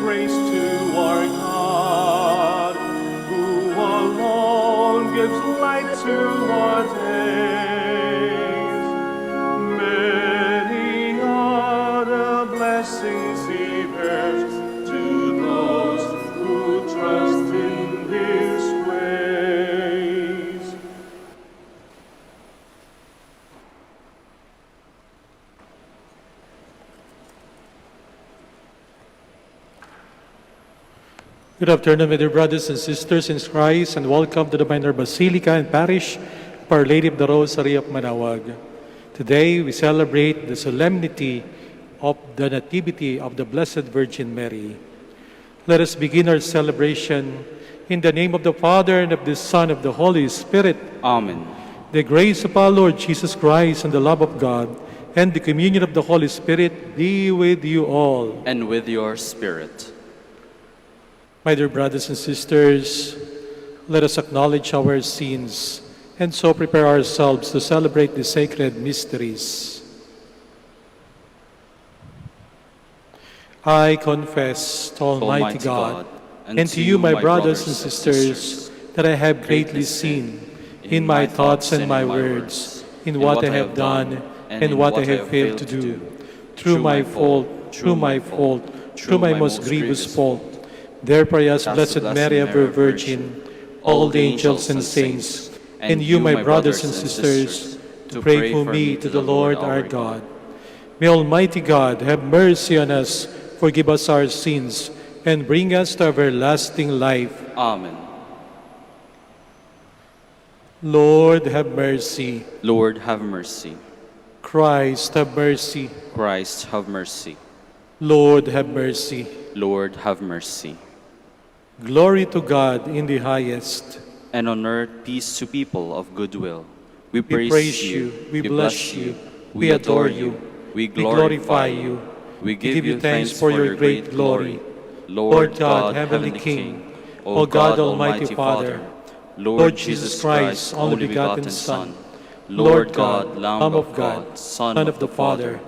praise to our God, who alone gives light to our days. Many are the blessings He bears to those who trust in His ways. Good afternoon, my dear brothers and sisters in Christ, and welcome to the Minor Basilica and Parish of Our Lady of the Rosary of Manaoag. Today, we celebrate the solemnity of the Nativity of the Blessed Virgin Mary. Let us begin our celebration in the name of the Father, and of the Son, and of the Holy Spirit. Amen. The grace of our Lord Jesus Christ, and the love of God, and the communion of the Holy Spirit be with you all. And with your spirit. My dear brothers and sisters, let us acknowledge our sins and so prepare ourselves to celebrate the sacred mysteries. I confess to Almighty God and to you, my brothers and sisters, that I have greatly sinned in my thoughts and my words, in what I have done and what I have failed to do, through my fault, through my most grievous fault. Therefore, I ask Blessed Mary, ever Virgin, all the angels and saints, and you, my brothers and sisters, to pray for me to the Lord our God. May Almighty God have mercy on us, forgive us our sins, and bring us to everlasting life. Amen. Lord, have mercy. Lord, have mercy. Christ, have mercy. Christ, have mercy. Lord, have mercy. Lord, have mercy. Glory to God in the highest. And on earth, peace to people of good will. We We praise you, we bless you, we adore you, we glorify you. We give you thanks for your great glory. Lord God, Heavenly King, O God, Almighty Father, Lord Jesus Christ, only begotten Son, Lord God, Lamb of God, Son of the Father,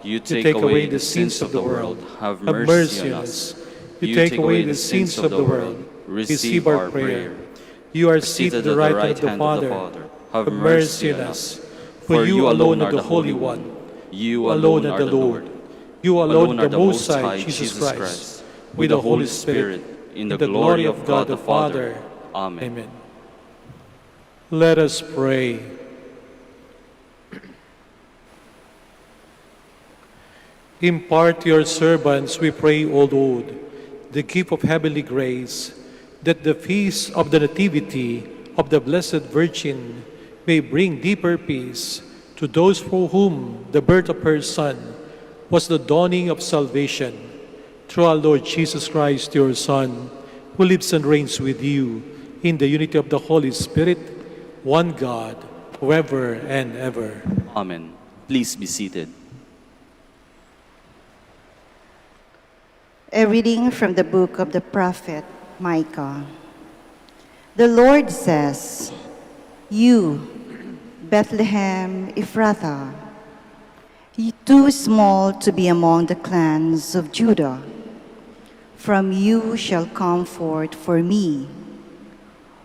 you take away the sins of the world, have mercy on us. You take away the sins of the world, receive our prayer. You are seated at the right hand of the Father, have mercy on us. For you alone are the Holy One, You alone are the Lord, you alone are the Most High, Jesus Christ, with the Holy Spirit, in the glory of God the Father. Amen. Amen. Let us pray. Impart to your servants, we pray, O Lord, the gift of heavenly grace, that the feast of the Nativity of the Blessed Virgin may bring deeper peace to those for whom the birth of her Son was the dawning of salvation. Through our Lord Jesus Christ, your Son, who lives and reigns with you in the unity of the Holy Spirit, one God, forever and ever. Amen. Please be seated. A reading from the book of the prophet Micah. The Lord says, "You, Bethlehem Ephrathah, too small to be among the clans of Judah, from you shall come forth for me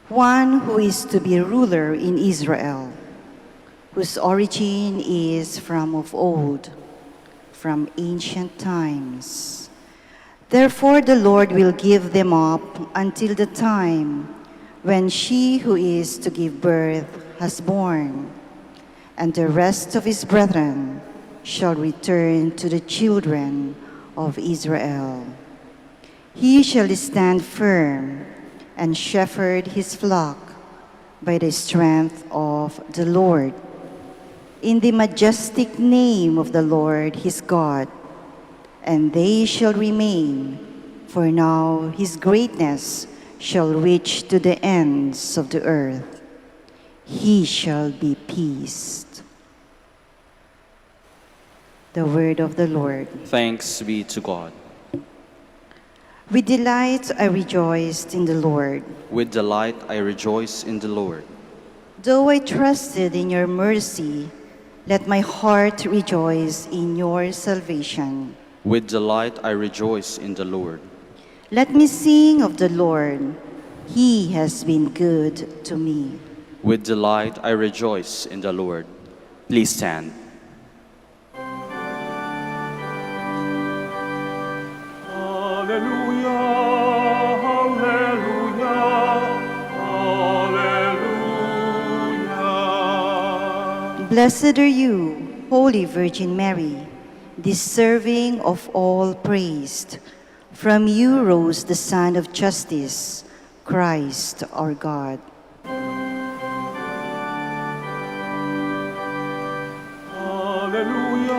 one who is to be ruler in Israel, whose origin is from of old, from ancient times. Therefore the Lord will give them up until the time when she who is to give birth has born, and the rest of his brethren shall return to the children of Israel. He shall stand firm and shepherd his flock by the strength of the Lord, in the majestic name of the Lord his God. And they shall remain, for now his greatness shall reach to the ends of the earth. He shall be peace." The word of the Lord. Thanks be to God. With delight I rejoiced in the Lord. With delight I rejoice in the Lord. Though I trusted in your mercy, let my heart rejoice in your salvation. With delight I rejoice in the Lord. Let me sing of the Lord. He has been good to me. With delight I rejoice in the Lord. Please stand. Hallelujah, hallelujah, hallelujah. Blessed are you, Holy Virgin Mary, deserving of all praise. From you rose the Son of Justice, Christ our God. Hallelujah,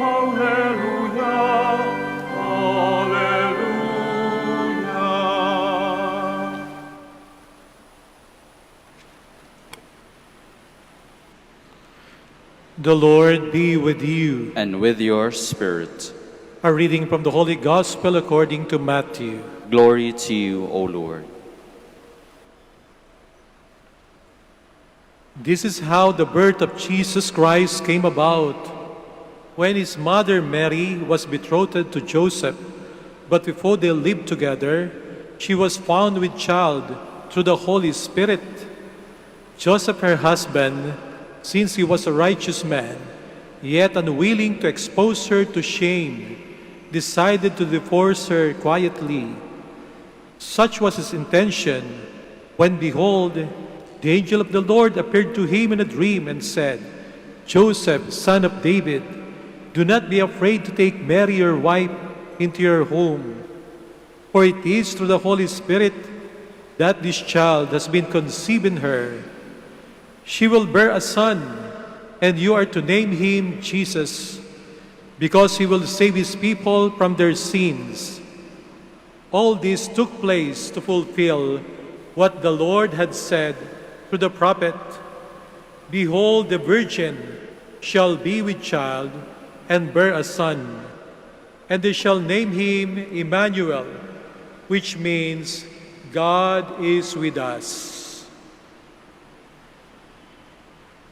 hallelujah, hallelujah. The Lord be with you. And with your spirit. A reading from the Holy Gospel according to Matthew. Glory to you, O Lord. This is how the birth of Jesus Christ came about. When his mother Mary was betrothed to Joseph, but before they lived together, she was found with child through the Holy Spirit. Joseph, her husband, since he was a righteous man, yet unwilling to expose her to shame, decided to divorce her quietly. Such was his intention, when behold, the angel of the Lord appeared to him in a dream and said, Joseph, son of David, do not be afraid to take Mary your wife into your home, for it is through the Holy Spirit that this child has been conceived in her. She will bear a son, and you are to name him Jesus, because he will save his people from their sins. All this took place to fulfill what the Lord had said through the prophet, Behold, the virgin shall be with child and bear a son, and they shall name him Emmanuel, which means God is with us.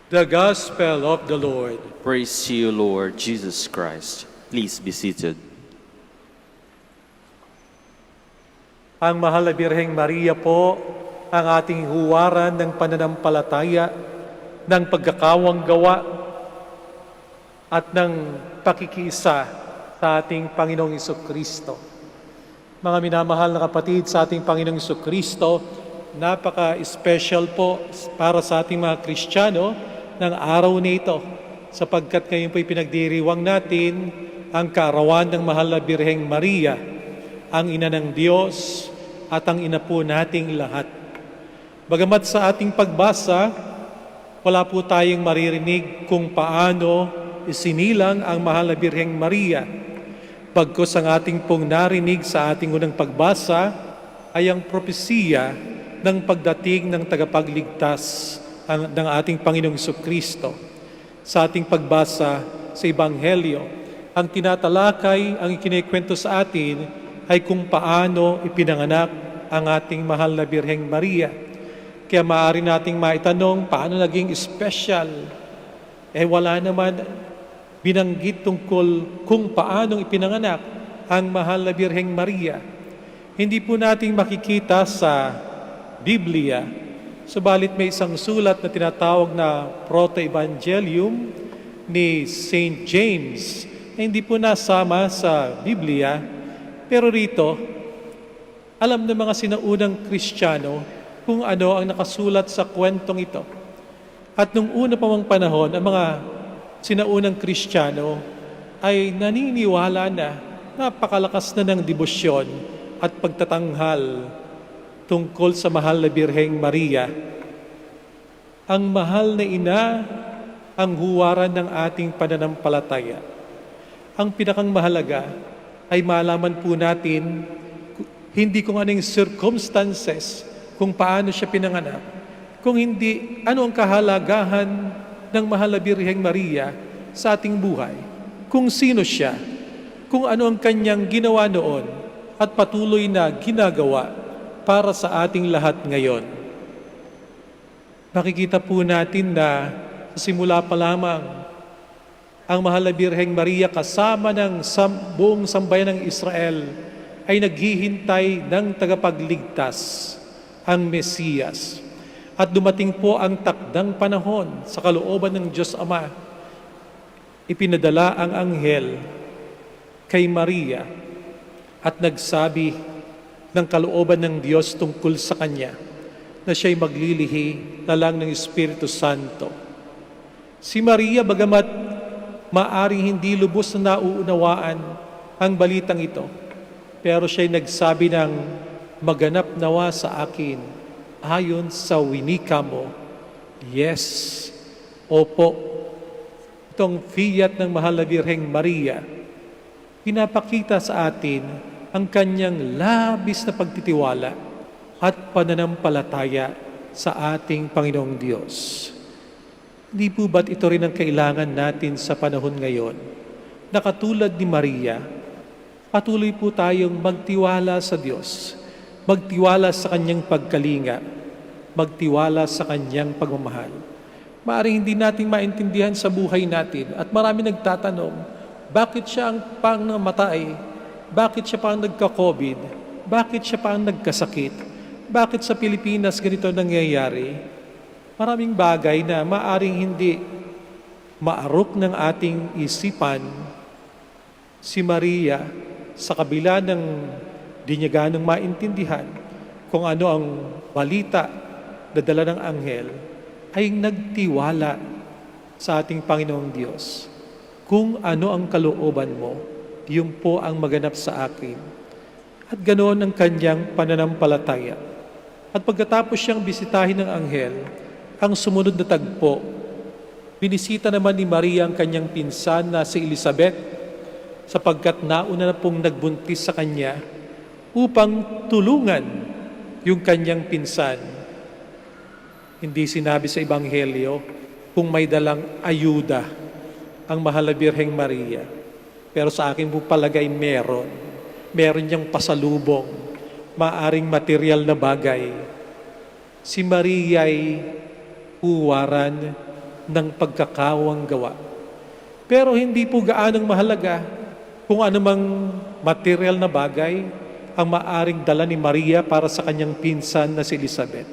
The Gospel of the Lord. Praise to you, Lord Jesus Christ. Please be seated. Ang mahal na Birheng Maria po, ang ating huwaran ng pananampalataya, ng pagkakawang gawa, at ng pakikiisa sa ating Panginoong Jesucristo. Mga minamahal na kapatid sa ating Panginoong Jesucristo, napaka-special po para sa ating mga Kristiyano ng araw na ito, sapagkat ngayon po'y pinagdiriwang natin ang kaarawan ng mahal na Birheng Maria, ang ina ng Diyos at ang ina po nating lahat. Bagamat sa ating pagbasa, wala po tayong maririnig kung paano isinilang ang mahal na Birheng Maria. Bagkus ang ating pong narinig sa ating unang pagbasa ay ang propesiya ng pagdating ng tagapagligtas ng ating Panginoong Jesucristo. Sa ating pagbasa sa Ebanghelyo, ang tinatalakay, ang ikinikwento sa atin ay kung paano ipinanganak ang ating mahal na Birheng Maria. Kaya maaari nating maitanong, paano naging special? Wala naman binanggit tungkol kung paano ipinanganak ang mahal na Birheng Maria. Hindi po nating makikita sa Biblia, subalit may isang sulat na tinatawag na Proto-Evangelium ni St. James na hindi po nasama sa Biblia, pero rito, alam ng mga sinaunang Kristiyano kung ano ang nakasulat sa kwentong ito. At nung una pa mang panahon, ang mga sinaunang Kristiyano ay naniniwala na napakalakas na ng debosyon at pagtatanghal tungkol sa mahal na Birheng Maria. Ang mahal na ina ang huwaran ng ating pananampalataya. Ang pinakang mahalaga ay malaman po natin hindi kung anong circumstances kung paano siya pinanganak, kung hindi, ano ang kahalagahan ng mahal na Birheng Maria sa ating buhay, kung sino siya, kung ano ang kanyang ginawa noon at patuloy na ginagawa para sa ating lahat ngayon. Makikita po natin na sa simula pa lamang, ang mahal na Birheng Maria kasama ng buong sambayan ng Israel ay naghihintay ng tagapagligtas, ang Mesiyas. At dumating po ang takdang panahon sa kalooban ng Diyos Ama. Ipinadala ang anghel kay Maria at nagsabi ng kalooban ng Diyos tungkol sa kanya na siya'y maglilihi na lang ng Espiritu Santo. Si Maria, bagamat maaring hindi lubos na nauunawaan ang balitang ito, pero siya'y nagsabi ng maganap nawa sa akin ayon sa winika mo. Yes, opo. Itong fiat ng Mahal na Birheng Maria, pinapakita sa atin ang kanyang labis na pagtitiwala at pananampalataya sa ating Panginoong Diyos. Hindi po ba't ito rin ang kailangan natin sa panahon ngayon? Na katulad ni Maria, patuloy po tayong magtiwala sa Diyos, magtiwala sa Kanyang pagkalinga, magtiwala sa Kanyang pagmamahal. Maaring hindi natin maintindihan sa buhay natin at marami nagtatanong, bakit siya ang namatay? Bakit siya pa ang nagka-COVID? Bakit siya pa ang nagkasakit? Bakit sa Pilipinas ganito nangyayari? Maraming bagay na maaring hindi maarok ng ating isipan. Si Maria, sa kabila ng di niya ganong maintindihan kung ano ang balita na dala ng anghel, ay nagtiwala sa ating Panginoong Diyos. Kung ano ang kalooban mo, yun po ang maganap sa akin. At ganoon ang kanyang pananampalataya. At pagkatapos siyang bisitahin ng anghel, ang sumunod na tagpo, binisita naman ni Maria ang kanyang pinsan na si Elizabeth, sapagkat nauna na pong nagbuntis sa kanya upang tulungan yung kanyang pinsan. Hindi sinabi sa Ebanghelyo kung may dalang ayuda ang Mahal na Birheng Maria. Pero sa akin po palagay meron. Meron niyang pasalubong, maaring material na bagay. Si Maria ay huwaran ng pagkakawang gawa. Pero hindi po gaanong mahalaga kung anumang material na bagay ang maaring dala ni Maria para sa kanyang pinsan na si Elizabeth.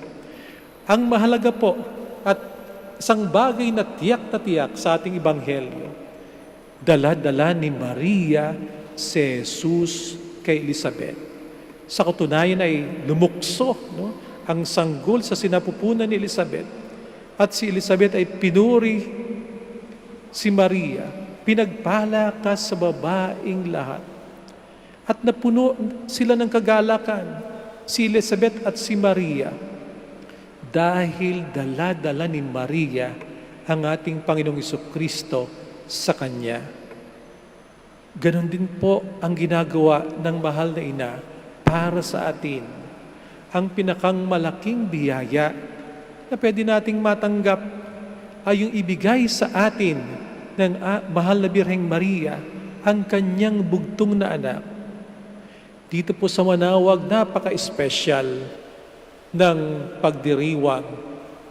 Ang mahalaga po at isang bagay na tiyak sa ating Ebanghelyo, dala-dala ni Maria si Jesus kay Elizabeth. Sa katunayan ay lumukso ang sanggol sa sinapupunan ni Elizabeth. At si Elizabeth ay pinuri si Maria, pinagpala ka sa babaeng lahat. At napuno sila ng kagalakan, si Elizabeth at si Maria, dahil dala-dala ni Maria ang ating Panginoong Jesucristo sa Kanya. Ganon din po ang ginagawa ng mahal na ina para sa atin. Ang pinakang malaking biyaya na pwede nating matanggap ay yung ibigay sa atin ng Mahal na Birheng Maria ang kanyang bugtong na anak. Dito po sa Manawag, napaka-espesyal ng pagdiriwang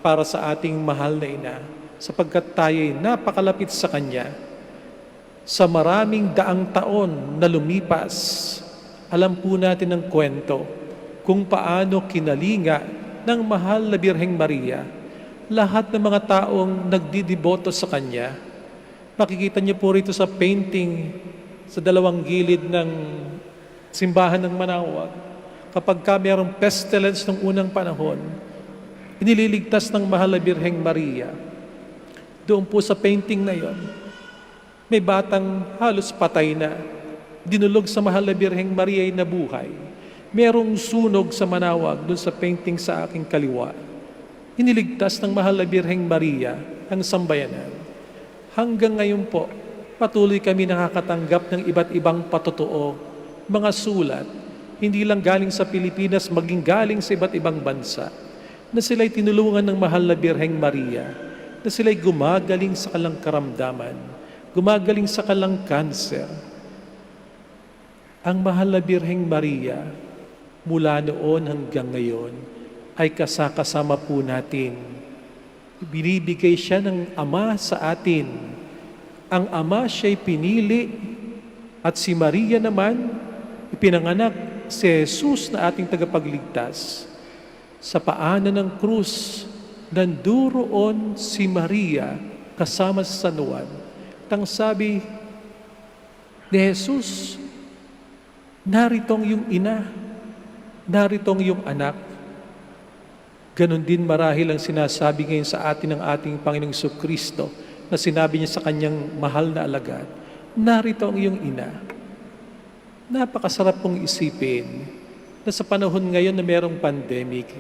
para sa ating mahal na ina sapagkat tayo'y napakalapit sa Kanya. Sa maraming daang taon na lumipas, alam po natin ang kwento kung paano kinalinga ng Mahal na Birheng Maria lahat ng mga taong nagdidiboto sa Kanya. Makikita niyo po rito sa painting sa dalawang gilid ng simbahan ng Manawag. Kapag mayroong pestilence ng unang panahon, inililigtas ng Mahal na Birheng Maria. Doon po sa painting na yon, may batang halos patay na, dinulog sa Mahal na Birheng Maria ay nabuhay. Merong sunog sa Manawag doon sa painting sa aking kaliwa. Iniligtas ng Mahal na Birheng Maria ang sambayanan. Hanggang ngayon po, patuloy kami nakakatanggap ng iba't ibang patotoo, mga sulat, hindi lang galing sa Pilipinas, maging galing sa iba't ibang bansa, na sila'y tinulungan ng Mahal na Birheng Maria, na sila'y gumagaling sa kalang karamdaman, gumagaling sa kalang kanser. Ang Mahal na Birheng Maria, mula noon hanggang ngayon, ay kasama po natin. Binibigay siya ng Ama sa atin. Ang Ama siya'y pinili, at si Maria naman, ipinanganak si Jesus na ating tagapagligtas, sa paanan ng krus, nanduroon si Maria kasama sa San Juan. Tang sabi ni Jesus, naritong yung ina, naritong yung anak. Ganon din marahil ang sinasabi ngayon sa atin ng ating Panginoong Jesucristo na sinabi niya sa kanyang mahal na alagad, narito ang iyong ina. Napakasarap pong isipin na sa panahon ngayon na merong pandemic,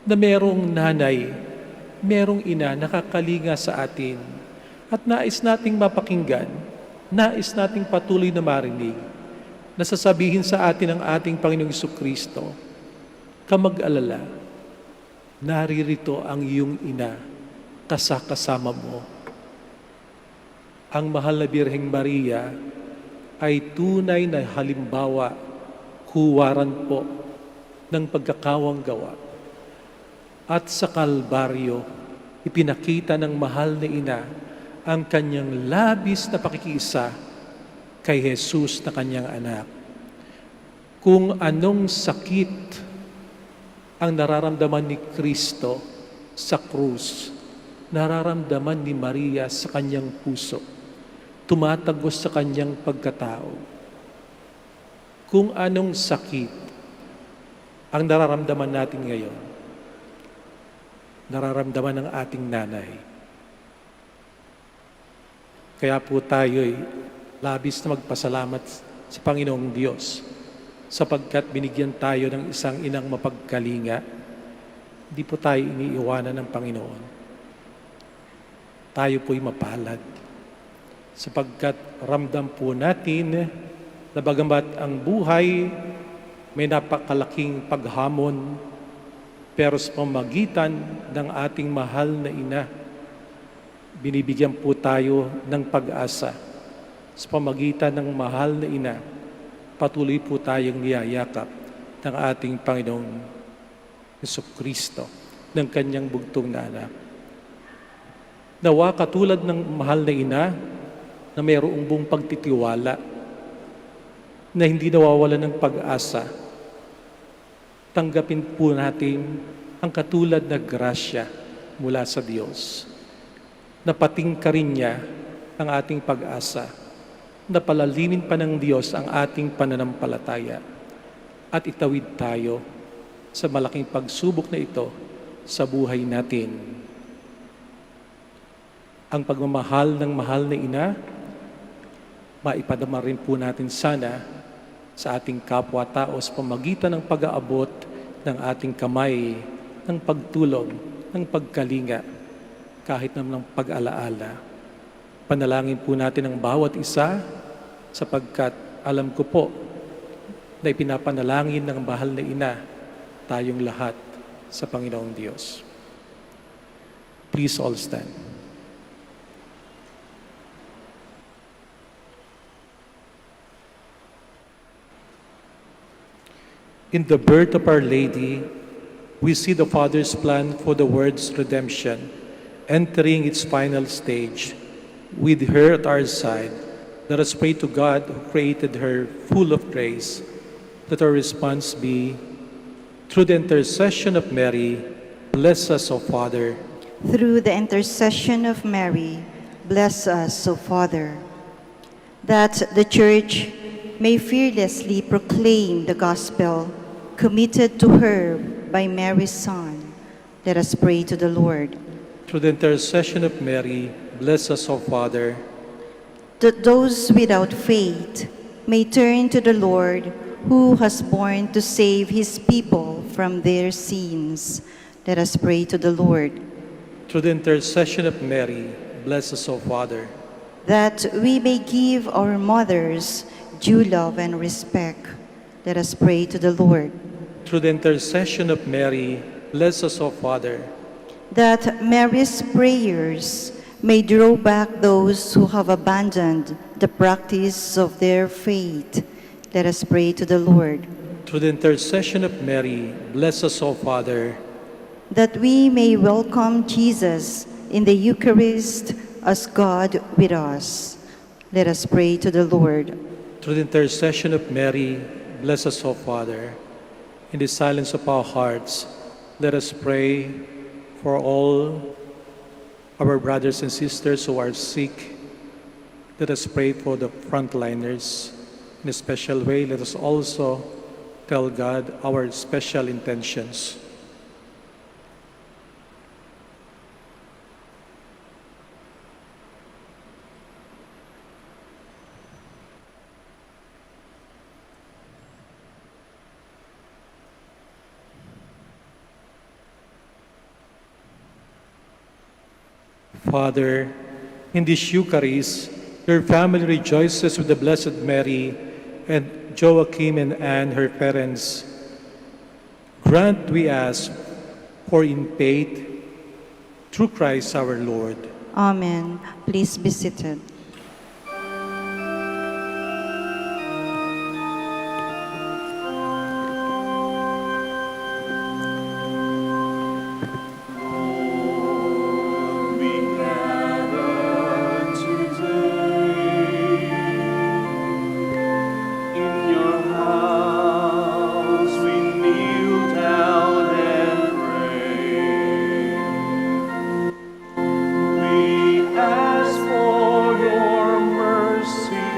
na merong nanay, merong ina nakakalinga sa atin at nais nating mapakinggan, nais nating patuloy na marinig, na sasabihin sa atin ng ating Panginoong Jesucristo, kamag-alala, naririto ang iyong ina, kasama mo. Ang mahal na Birheng Maria ay tunay na halimbawa, huwaran po ng pagkakawang gawa. At sa Kalbaryo, ipinakita ng mahal na ina ang kanyang labis na pakikiisa kay Jesus na kanyang anak. Kung anong sakit ang nararamdaman ni Kristo sa krus, nararamdaman ni Maria sa kanyang puso, tumatagos sa kanyang pagkatao. Kung anong sakit ang nararamdaman natin ngayon, nararamdaman ng ating nanay. Kaya po tayo'y labis na magpasalamat sa Panginoong Diyos sapagkat binigyan tayo ng isang inang mapagkalinga. Hindi po tayo iniiwanan ng Panginoon. Tayo po'y mapalad sapagkat ramdam po natin na bagamat ang buhay may napakalaking paghamon, pero sa pamagitan ng ating mahal na ina, binibigyan po tayo ng pag-asa. Sa pamagitan ng mahal na ina, patuloy po tayong niyayakap ng ating Panginoong Jesucristo, ng kanyang bugtong na anak. Nawa katulad ng mahal na ina, na mayroong buong pagtitiwala, na hindi nawawala ng pag-asa, tanggapin po natin ang katulad na grasya mula sa Diyos. Napatingkarin niya ang ating pag-asa, napalalimin pa ng Diyos ang ating pananampalataya, at itawid tayo sa malaking pagsubok na ito sa buhay natin. Ang pagmamahal ng mahal na ina, maipadama rin po natin sana sa ating kapwa-tao sa pamagitan ng pag-aabot ng ating kamay, ng pagtulong, ng pagkalinga, kahit naman ng pag-alaala. Panalangin po natin ang bawat isa sapagkat alam ko po na ipinapanalangin ng mahal na ina tayong lahat sa Panginoong Diyos. Please all stand. In the birth of Our Lady, we see the Father's plan for the world's redemption entering its final stage. With her at our side, let us pray to God who created her full of grace, that our response be, through the intercession of Mary, bless us, O Father. Through the intercession of Mary, bless us, O Father, that the Church may fearlessly proclaim the gospel committed to her by Mary's Son. Let us pray to the Lord. Through the intercession of Mary, bless us, O Father, that those without faith may turn to the Lord, who has born to save his people from their sins. Let us pray to the Lord. through the intercession of Mary, bless us, O Father, that we may give our mothers due love and respect. Let us pray to the Lord. through the intercession of Mary, bless us, O Father, That Mary's prayers may draw back those who have abandoned the practice of their faith. Let us pray to the Lord. through the intercession of Mary, bless us, O Father, That we may welcome Jesus in the Eucharist as God with us. Let us pray to the Lord. through the intercession of Mary, Bless us, O Father. In the silence of our hearts, let us pray for all our brothers and sisters who are sick. Let us pray for the frontliners. In a special way, let us also tell God our special intentions. Father, in this Eucharist, your family rejoices with the Blessed Mary and Joachim and Anne, her parents. Grant, we ask, for in faith, through Christ our Lord. Amen. Please be seated. We gather today in your house. We kneel down and pray. We ask for your mercy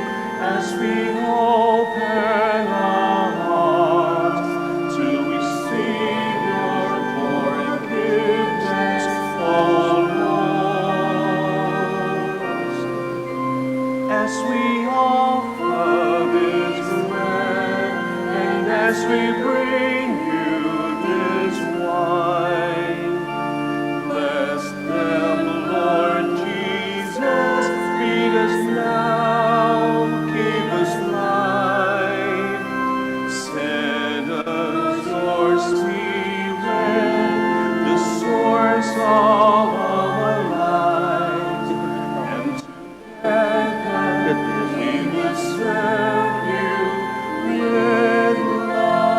as we open our hearts to receive your forgiveness, O Lord. As we offer this bread and as we bring you this wine, bless them, Lord Jesus. Feed us now, give us life. Send us your Spirit, the source of our lives, and together we will serve you with love.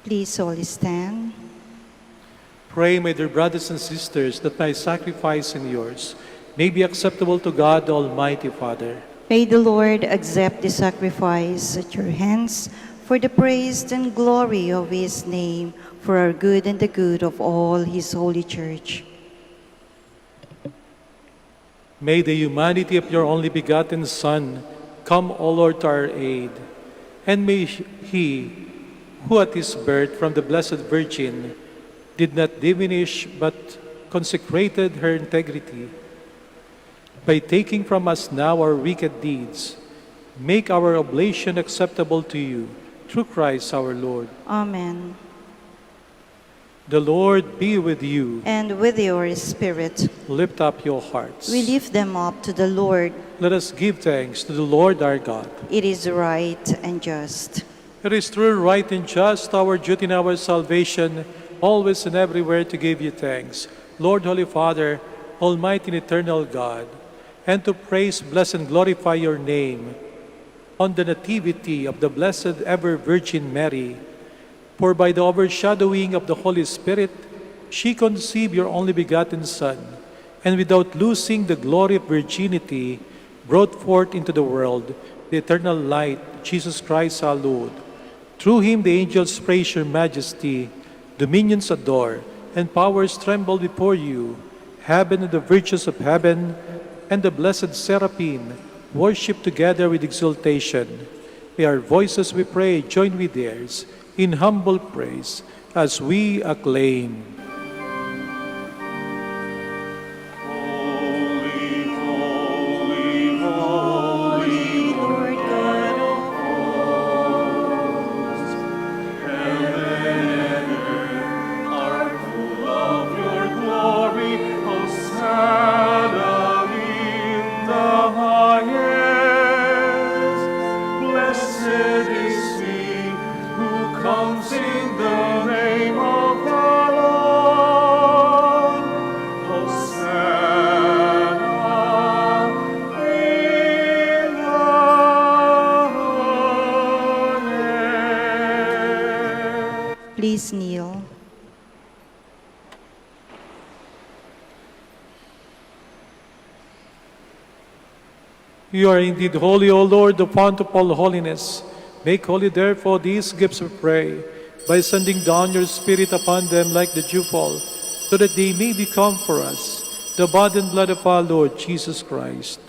Please all stand. Pray, my dear brothers and sisters, that my sacrifice and yours may be acceptable to God, the Almighty Father. May the Lord accept the sacrifice at your hands for the praise and glory of his name, for our good and the good of all his holy church. May the humanity of your only begotten Son come, O Lord, to our aid. And may he, who at his birth from the Blessed Virgin did not diminish but consecrated her integrity, by taking from us now our wicked deeds, make our oblation acceptable to you, through Christ our Lord. Amen. The Lord be with you. And with your spirit, Lift up your hearts. we lift them up to the Lord. Let us give thanks to the Lord our God. It is right and just. It is true, right, and just, our duty and our salvation, always and everywhere to give you thanks, Lord, Holy Father, Almighty and eternal God, and to praise, bless, and glorify your name on the nativity of the Blessed Ever Virgin Mary. For by the overshadowing of the Holy Spirit, she conceived your only begotten Son, and without losing the glory of virginity, brought forth into the world the eternal light, Jesus Christ our Lord. Through him the angels praise your majesty, dominions adore, and powers tremble before you. Heaven and the virtues of heaven and the blessed seraphim worship together with exultation. May our voices, we pray, join with theirs in humble praise as we acclaim. Holy, holy, holy, Lord God of hosts. Heaven and earth are full of your glory. Hosanna in the highest. Blessed is he who comes in the name of the Lord. Please kneel. You are indeed holy, O Lord, the fount of all holiness. Make holy, therefore, these gifts, we pray, by sending down your Spirit upon them like the dewfall, so that they may become for us the body and blood of our Lord Jesus Christ.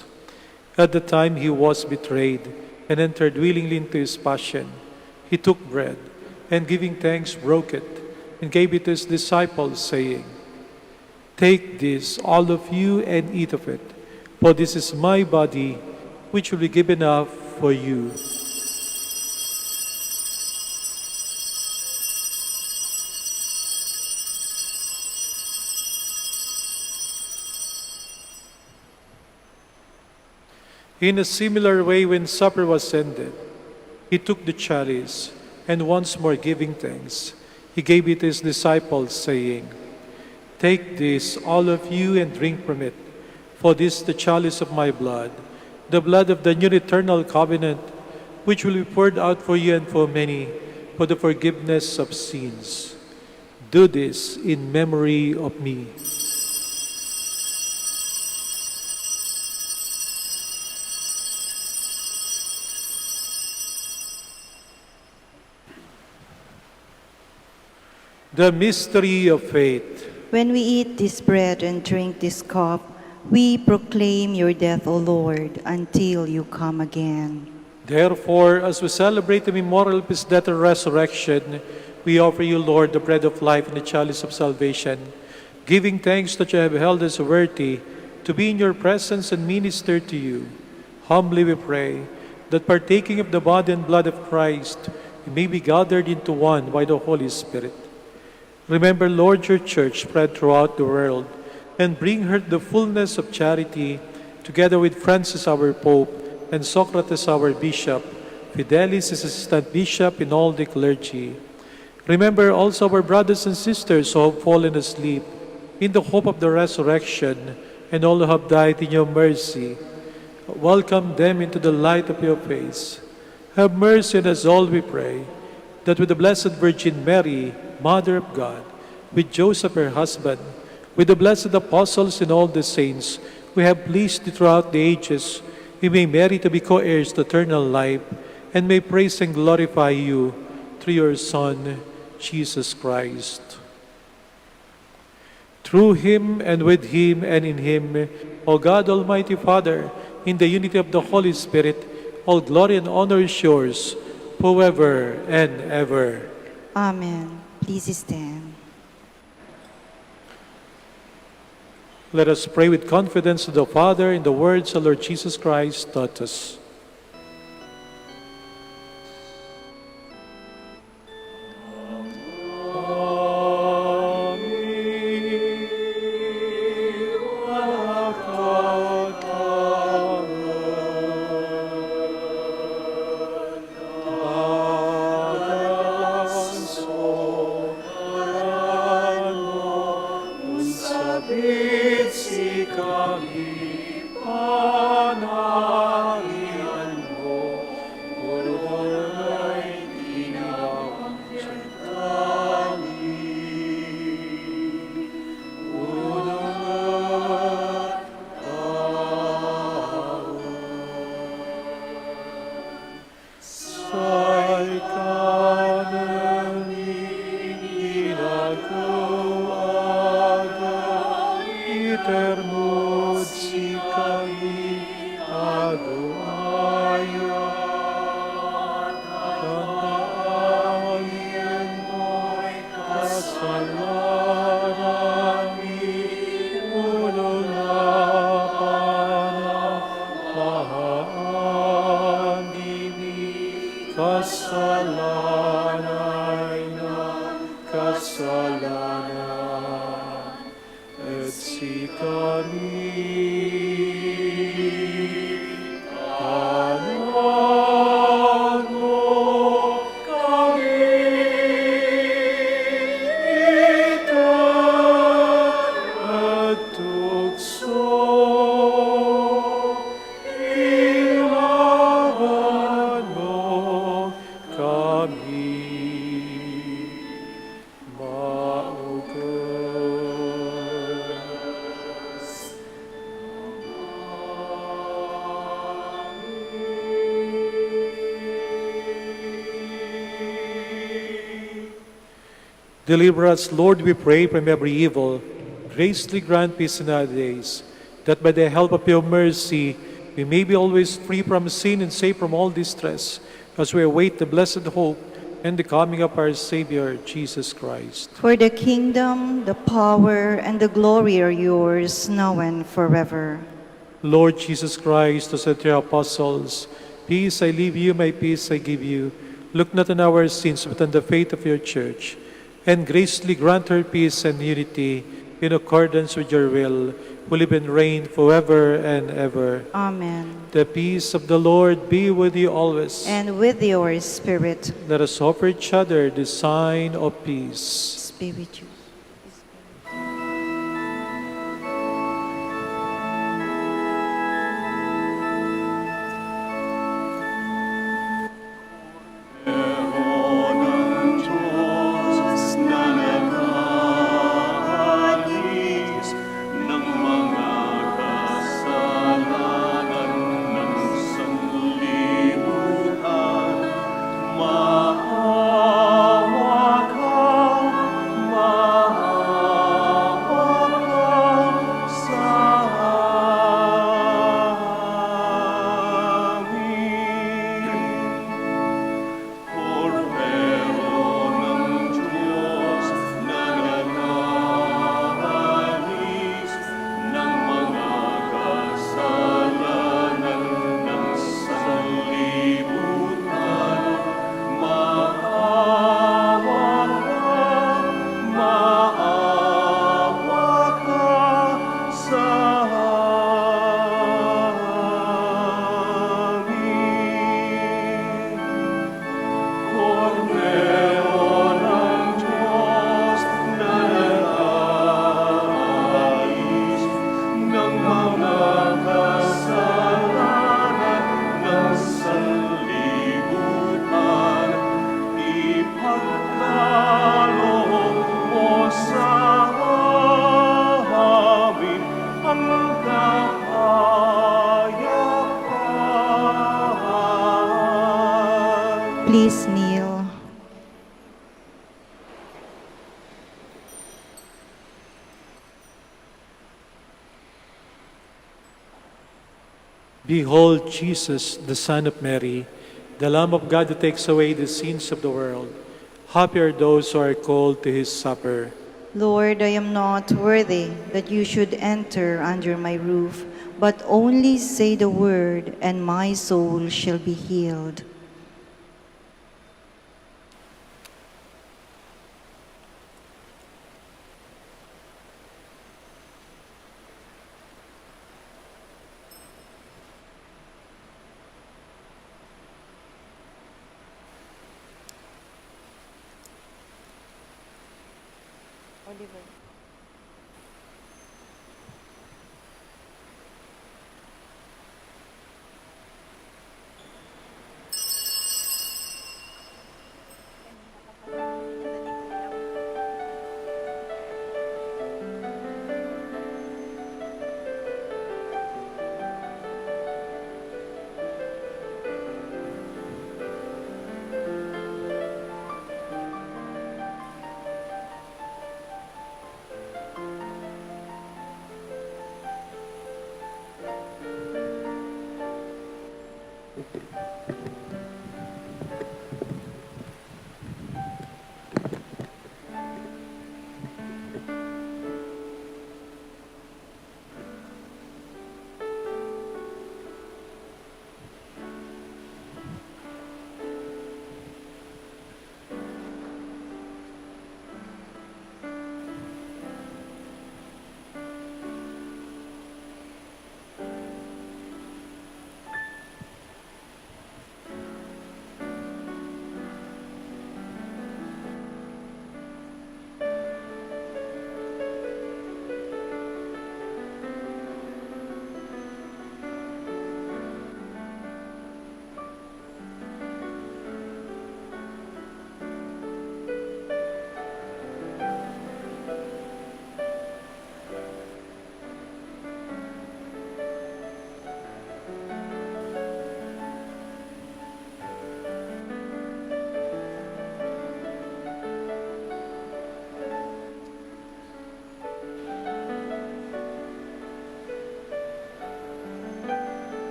At the time he was betrayed and entered willingly into his passion, he took bread, and giving thanks, broke it, and gave it to his disciples, saying, "Take this, all of you, and eat of it, for this is my body, which will be given up for you." In a similar way, when supper was ended, he took the chalice, and once more giving thanks, he gave it to his disciples, saying, "Take this, all of you, and drink from it, for this is the chalice of my blood, the blood of the new eternal covenant, which will be poured out for you and for many, for the forgiveness of sins. Do this in memory of me." The mystery of faith. When we eat this bread and drink this cup, we proclaim your death, O Lord, until you come again. Therefore, as we celebrate the memorial of his death and resurrection, we offer you, Lord, the bread of life and the chalice of salvation, giving thanks that you have held us worthy to be in your presence and minister to you. Humbly we pray that partaking of the body and blood of Christ, we may be gathered into one by the Holy Spirit. Remember, Lord, your church spread throughout the world, and bring her to the fullness of charity, together with Francis our Pope, and Socrates our Bishop, Fidelis his assistant bishop, and all the clergy. Remember also our brothers and sisters who have fallen asleep, in the hope of the resurrection, and all who have died in your mercy. Welcome them into the light of your face. Have mercy on us all, we pray, that with the Blessed Virgin Mary, Mother of God, with Joseph her husband, with the blessed apostles and all the saints who have pleased you throughout the ages, we may merit to be co-heirs to eternal life, and may praise and glorify you through your Son, Jesus Christ. Through him, and with him, and in him, O God, Almighty Father, in the unity of the Holy Spirit, all glory and honor is yours, forever and ever. Amen. Please stand. Let us pray with confidence to the Father in the words the Lord Jesus Christ taught us. Sabit si kami panalangin. Deliver us, Lord, we pray, from every evil. Graciously grant peace in our days, that by the help of your mercy we may be always free from sin and safe from all distress, as we await the blessed hope and the coming of our Savior, Jesus Christ. For the kingdom, the power, and the glory are yours, now and forever. Lord Jesus Christ, who said to your apostles, "Peace I leave you, my peace I give you," look not on our sins, but on the faith of your church, and graciously grant her peace and unity in accordance with your will, who live and reign forever and ever. Amen. The peace of the Lord be with you always. And with your spirit, Let us offer each other the sign of peace. be with you. Eonan Diyos na nag-aalis ng mga kasalanan ng sanlibutan, maawa ka sa amin. Cordero ng Diyos na nag-aalis ng mga kasalanan ng sanlibutan, maawa ka sa amin. Cordero ng Diyos na nag-aalis ng mga kasalanan ng sanlibutan, ipagkaloob mo sa amin ang kapayapaan. Please kneel. Behold Jesus, the Son of Mary, the Lamb of God who takes away the sins of the world. Happy are those who are called to his supper. Lord, I am not worthy that you should enter under my roof, but only say the word, and my soul shall be healed.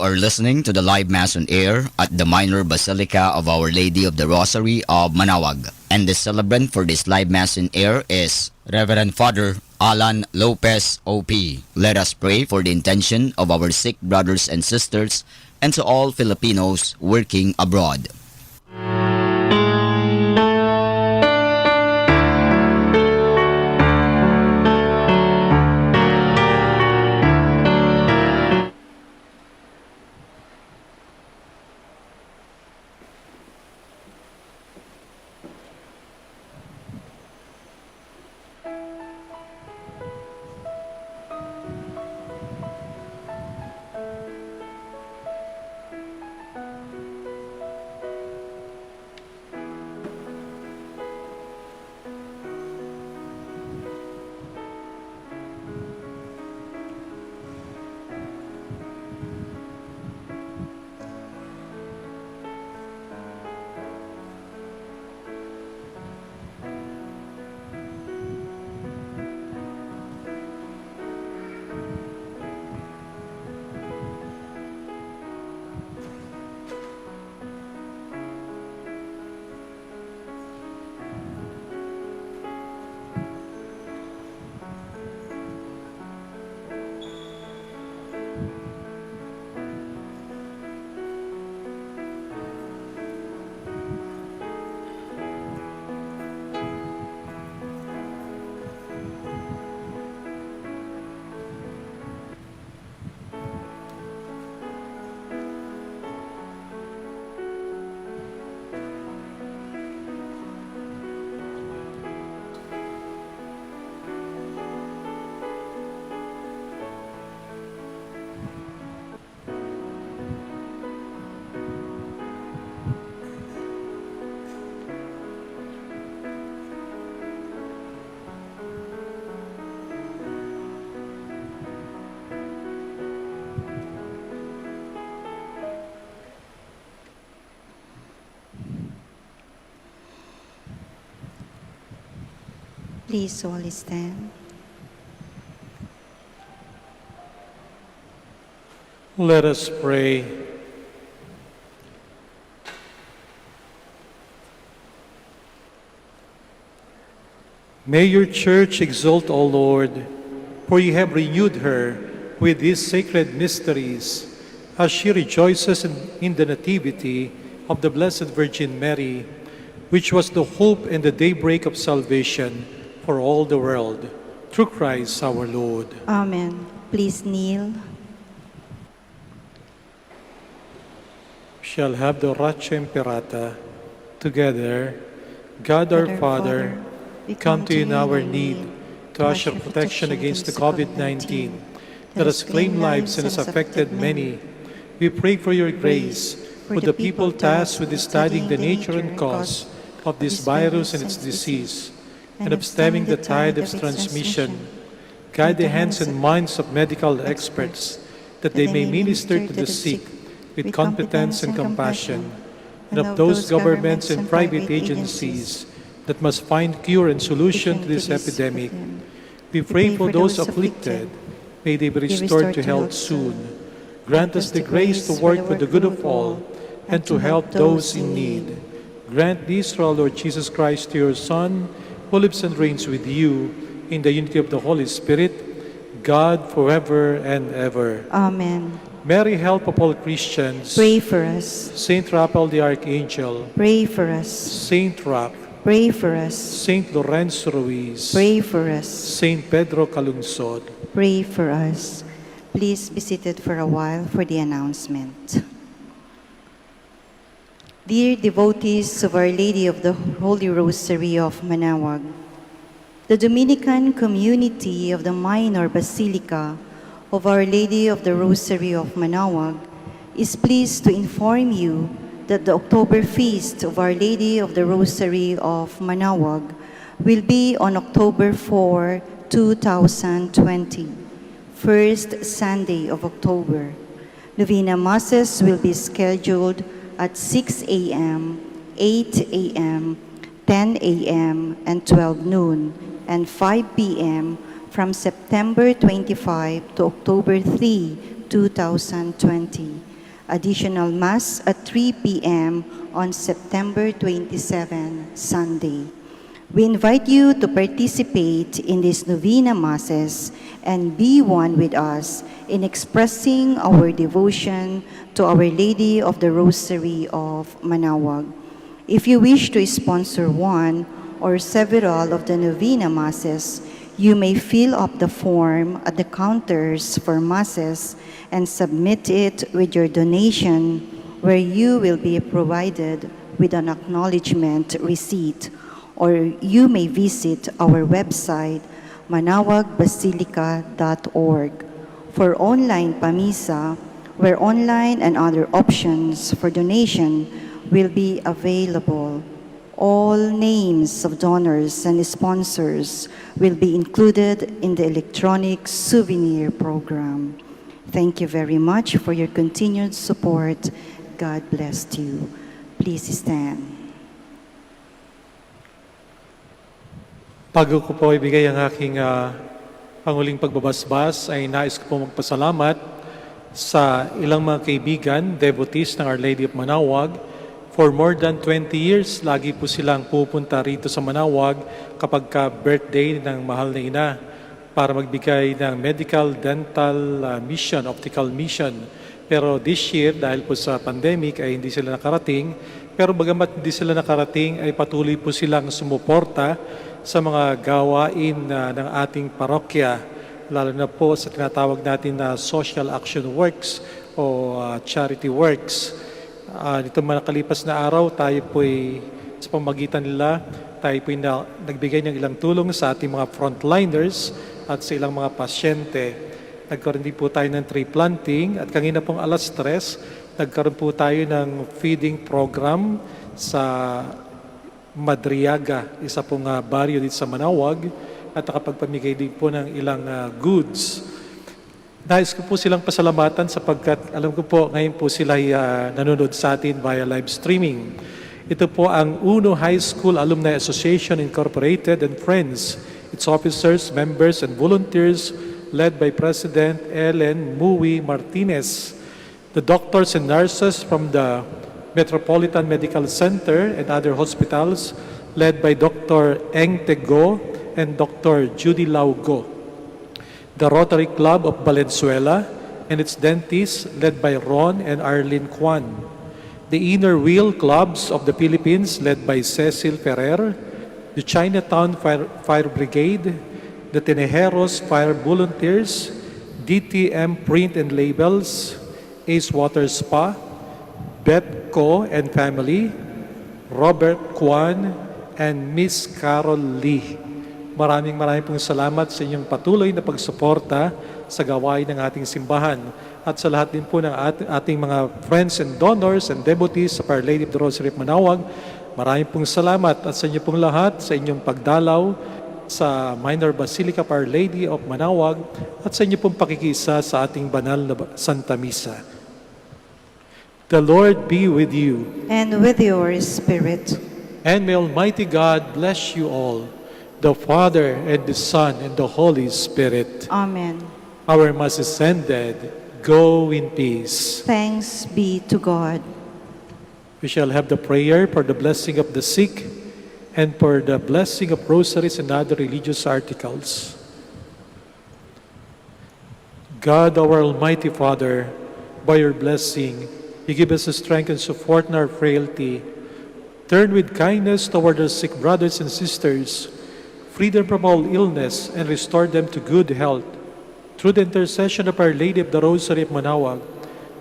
are listening to the live Mass on air at the Minor Basilica of Our Lady of the Rosary of Manaoag. And the celebrant for this live Mass on air is Reverend Father Alan Lopez, OP. Let us pray for the intention of our sick brothers and sisters and to all Filipinos working abroad. Please all stand. Let us pray. May your church exult, O Lord, for you have renewed her with these sacred mysteries as she rejoices in the nativity of the Blessed Virgin Mary, which was the hope and the daybreak of salvation for all the world. Through Christ our Lord. Amen. Please kneel. Shall have the Ratio Imperata. Together, God our Father, we come to you in our need to ask your protection against the COVID-19 that has claimed lives and has affected many. We pray for your grace for the people tasked with studying the nature and cause of this virus and its disease, and of stemming the tide of its transmission. Guide the hands and minds of medical experts that they may minister to the sick with competence and compassion, and of those governments and private agencies that must find cure and solution to this epidemic. We pray for those afflicted. May they be restored to health soon. Grant us the grace to work for the good of all and to help those in need. Grant this through our Lord Jesus Christ, your Son, who lives and reigns with you in the unity of the Holy Spirit, God forever and ever. Amen. Mary, help of all Christians. Pray for us. Saint Raphael the Archangel. Pray for us. Saint Roch. Pray for us. Saint Lorenzo Ruiz. Pray for us. Saint Pedro Calungsod. Pray for us. Please be seated for a while for the announcement. Dear devotees of Our Lady of the Holy Rosary of Manaoag, the Dominican community of the Minor Basilica of Our Lady of the Rosary of Manaoag is pleased to inform you that the October feast of Our Lady of the Rosary of Manaoag will be on October 4, 2020, first Sunday of October. Novena Masses will be scheduled at 6 a.m., 8 a.m., 10 a.m., and 12 noon, and 5 p.m. from September 25 to October 3, 2020. Additional Mass at 3 p.m. on September 27, Sunday. We invite you to participate in these novena masses and be one with us in expressing our devotion to Our Lady of the Rosary of Manaoag. If you wish to sponsor one or several of the novena masses, you may fill up the form at the counters for masses and submit it with your donation, where you will be provided with an acknowledgement receipt. Or you may visit our website, manawagbasilica.org, for online pamisa, where online and other options for donation will be available. All names of donors and sponsors will be included in the electronic souvenir program. Thank you very much for your continued support. God bless you. Please stand. Bago ko po ibigay ang aking panguling pagbabasbas, ay nais ko po magpasalamat sa ilang mga kaibigan, devotees ng Our Lady of Manaoag. For more than 20 years, lagi po silang pupunta rito sa Manaoag kapag birthday ng mahal na ina para magbigay ng medical, dental mission, optical mission. Pero this year, dahil po sa pandemic, ay hindi sila nakarating. Pero bagamat hindi sila nakarating, ay patuloy po silang sumuporta sa mga gawain ng ating parokya, lalo na po sa tinatawag natin na social action works o charity works. Nitong mga nakalipas na araw, tayo po ay sa pamagitan nila, tayo po ay nagbigay ng ilang tulong sa ating mga frontliners at sa ilang mga pasyente. Nagkaroon din po tayo ng tree planting at kanina pong alas 3, nagkaroon po tayo ng feeding program sa Madriaga, isa pong baryo dito sa Manaoag, at nakapagpamigay din po ng ilang goods. Nais ko po silang pasalamatan sapagkat alam ko po ngayon po sila nanonood sa atin via live streaming. Ito po ang UNO High School Alumni Association Incorporated and Friends, its officers, members, and volunteers led by President Ellen Mui Martinez, the doctors and nurses from the Metropolitan Medical Center and other hospitals led by Dr. Eng Tego and Dr. Judy Lau Go. The Rotary Club of Valenzuela and its dentists led by Ron and Arlene Kwan. The Inner Wheel Clubs of the Philippines led by Cecil Ferrer. The Chinatown Fire Brigade. The Tenejeros Fire Volunteers. DTM Print and Labels. Ace Water Spa. Beth Ko and family, Robert Kwan, and Miss Carol Lee. Maraming pong salamat sa inyong patuloy na pagsuporta sa gawain ng ating simbahan at sa lahat din po ng ating mga friends and donors and devotees sa Our Lady of the Rosary of Manaoag. Maraming pong salamat at sa inyo pong lahat sa inyong pagdalaw sa Minor Basilica of Our Lady of Manaoag at sa inyo pong pakikisa sa ating banal na Santa Misa. The Lord be with you. And with your spirit. And may Almighty God bless you all, the Father and the Son and the Holy Spirit. Amen. Our Mass is ended. Go in peace. Thanks be to God. We shall have the prayer for the blessing of the sick and for the blessing of rosaries and other religious articles. God, our Almighty Father, by your blessing, you give us the strength and support in our frailty. Turn with kindness toward our sick brothers and sisters, free them from all illness, and restore them to good health. Through the intercession of Our Lady of the Rosary of Manaoag,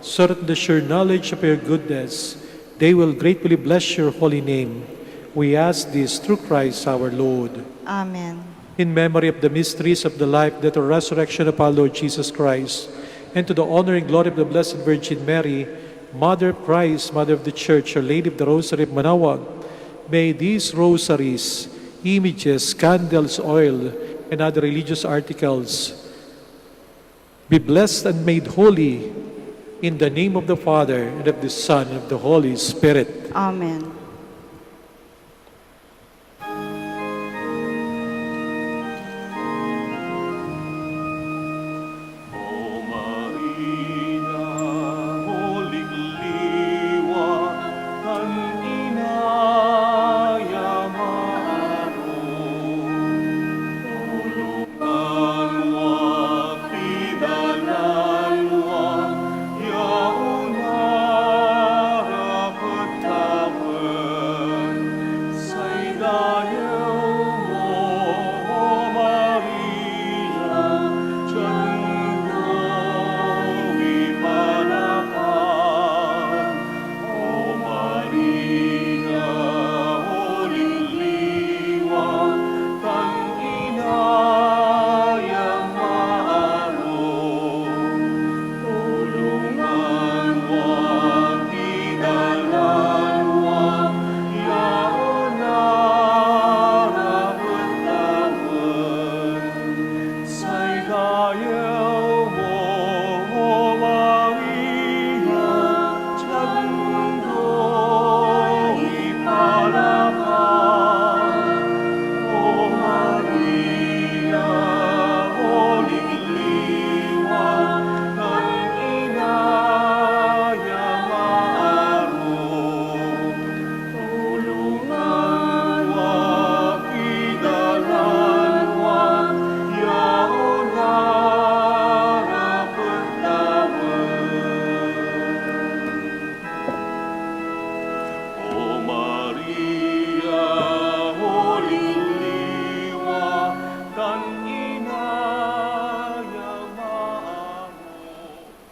so that in the sure knowledge of your goodness, they will gratefully bless your holy name. We ask this through Christ our Lord. Amen. In memory of the mysteries of the life, death, and resurrection of our Lord Jesus Christ, and to the honor and glory of the Blessed Virgin Mary, Mother of Christ, Mother of the Church, Our Lady of the Rosary of Manaoag, may these rosaries, images, candles, oil, and other religious articles be blessed and made holy in the name of the Father, and of the Son, and of the Holy Spirit. Amen. O Maria, Holy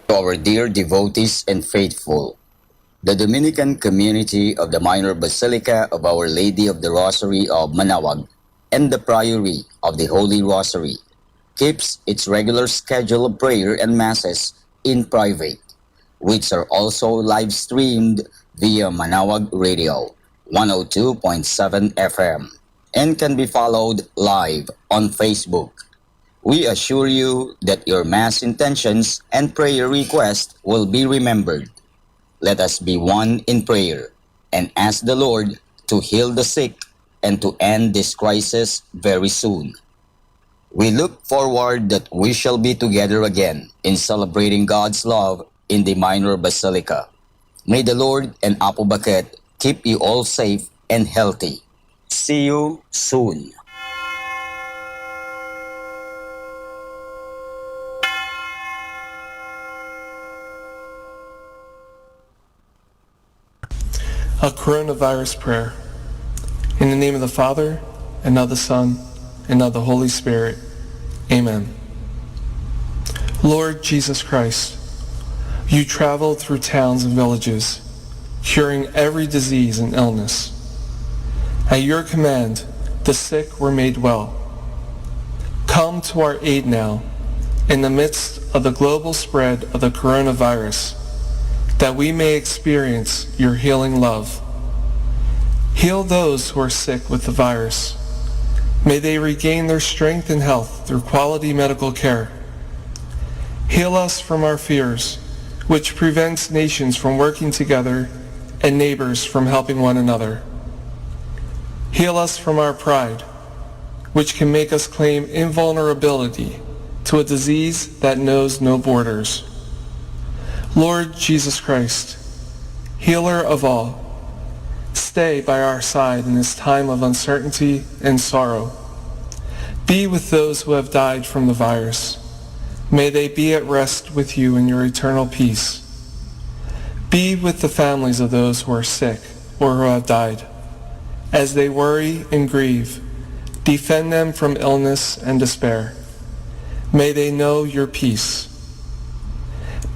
To our dear devotees and faithful, the Dominican community of the Minor Basilica of Our Lady of the Rosary of Manaoag and the Priory of the Holy Rosary keeps its regular schedule of prayer and masses in private, which are also live streamed via Manaoag Radio 102.7 FM and can be followed live on Facebook. We assure you that your mass intentions and prayer requests will be remembered. Let us be one in prayer and ask the Lord to heal the sick and to end this crisis very soon. We look forward that we shall be together again in celebrating God's love in the Minor Basilica. May the Lord and Apo Baket keep you all safe and healthy. See you soon. A coronavirus prayer. In the name of the Father, and of the Son, and of the Holy Spirit. Amen. Lord Jesus Christ, you traveled through towns and villages, curing every disease and illness. At your command, the sick were made well. Come to our aid now, in the midst of the global spread of the coronavirus, that we may experience your healing love. Heal those who are sick with the virus. May they regain their strength and health through quality medical care. Heal us from our fears, which prevents nations from working together and neighbors from helping one another. Heal us from our pride, which can make us claim invulnerability to a disease that knows no borders. Lord Jesus Christ, healer of all, stay by our side in this time of uncertainty and sorrow. Be with those who have died from the virus. May they be at rest with you in your eternal peace. Be with the families of those who are sick or who have died. As they worry and grieve, defend them from illness and despair. May they know your peace.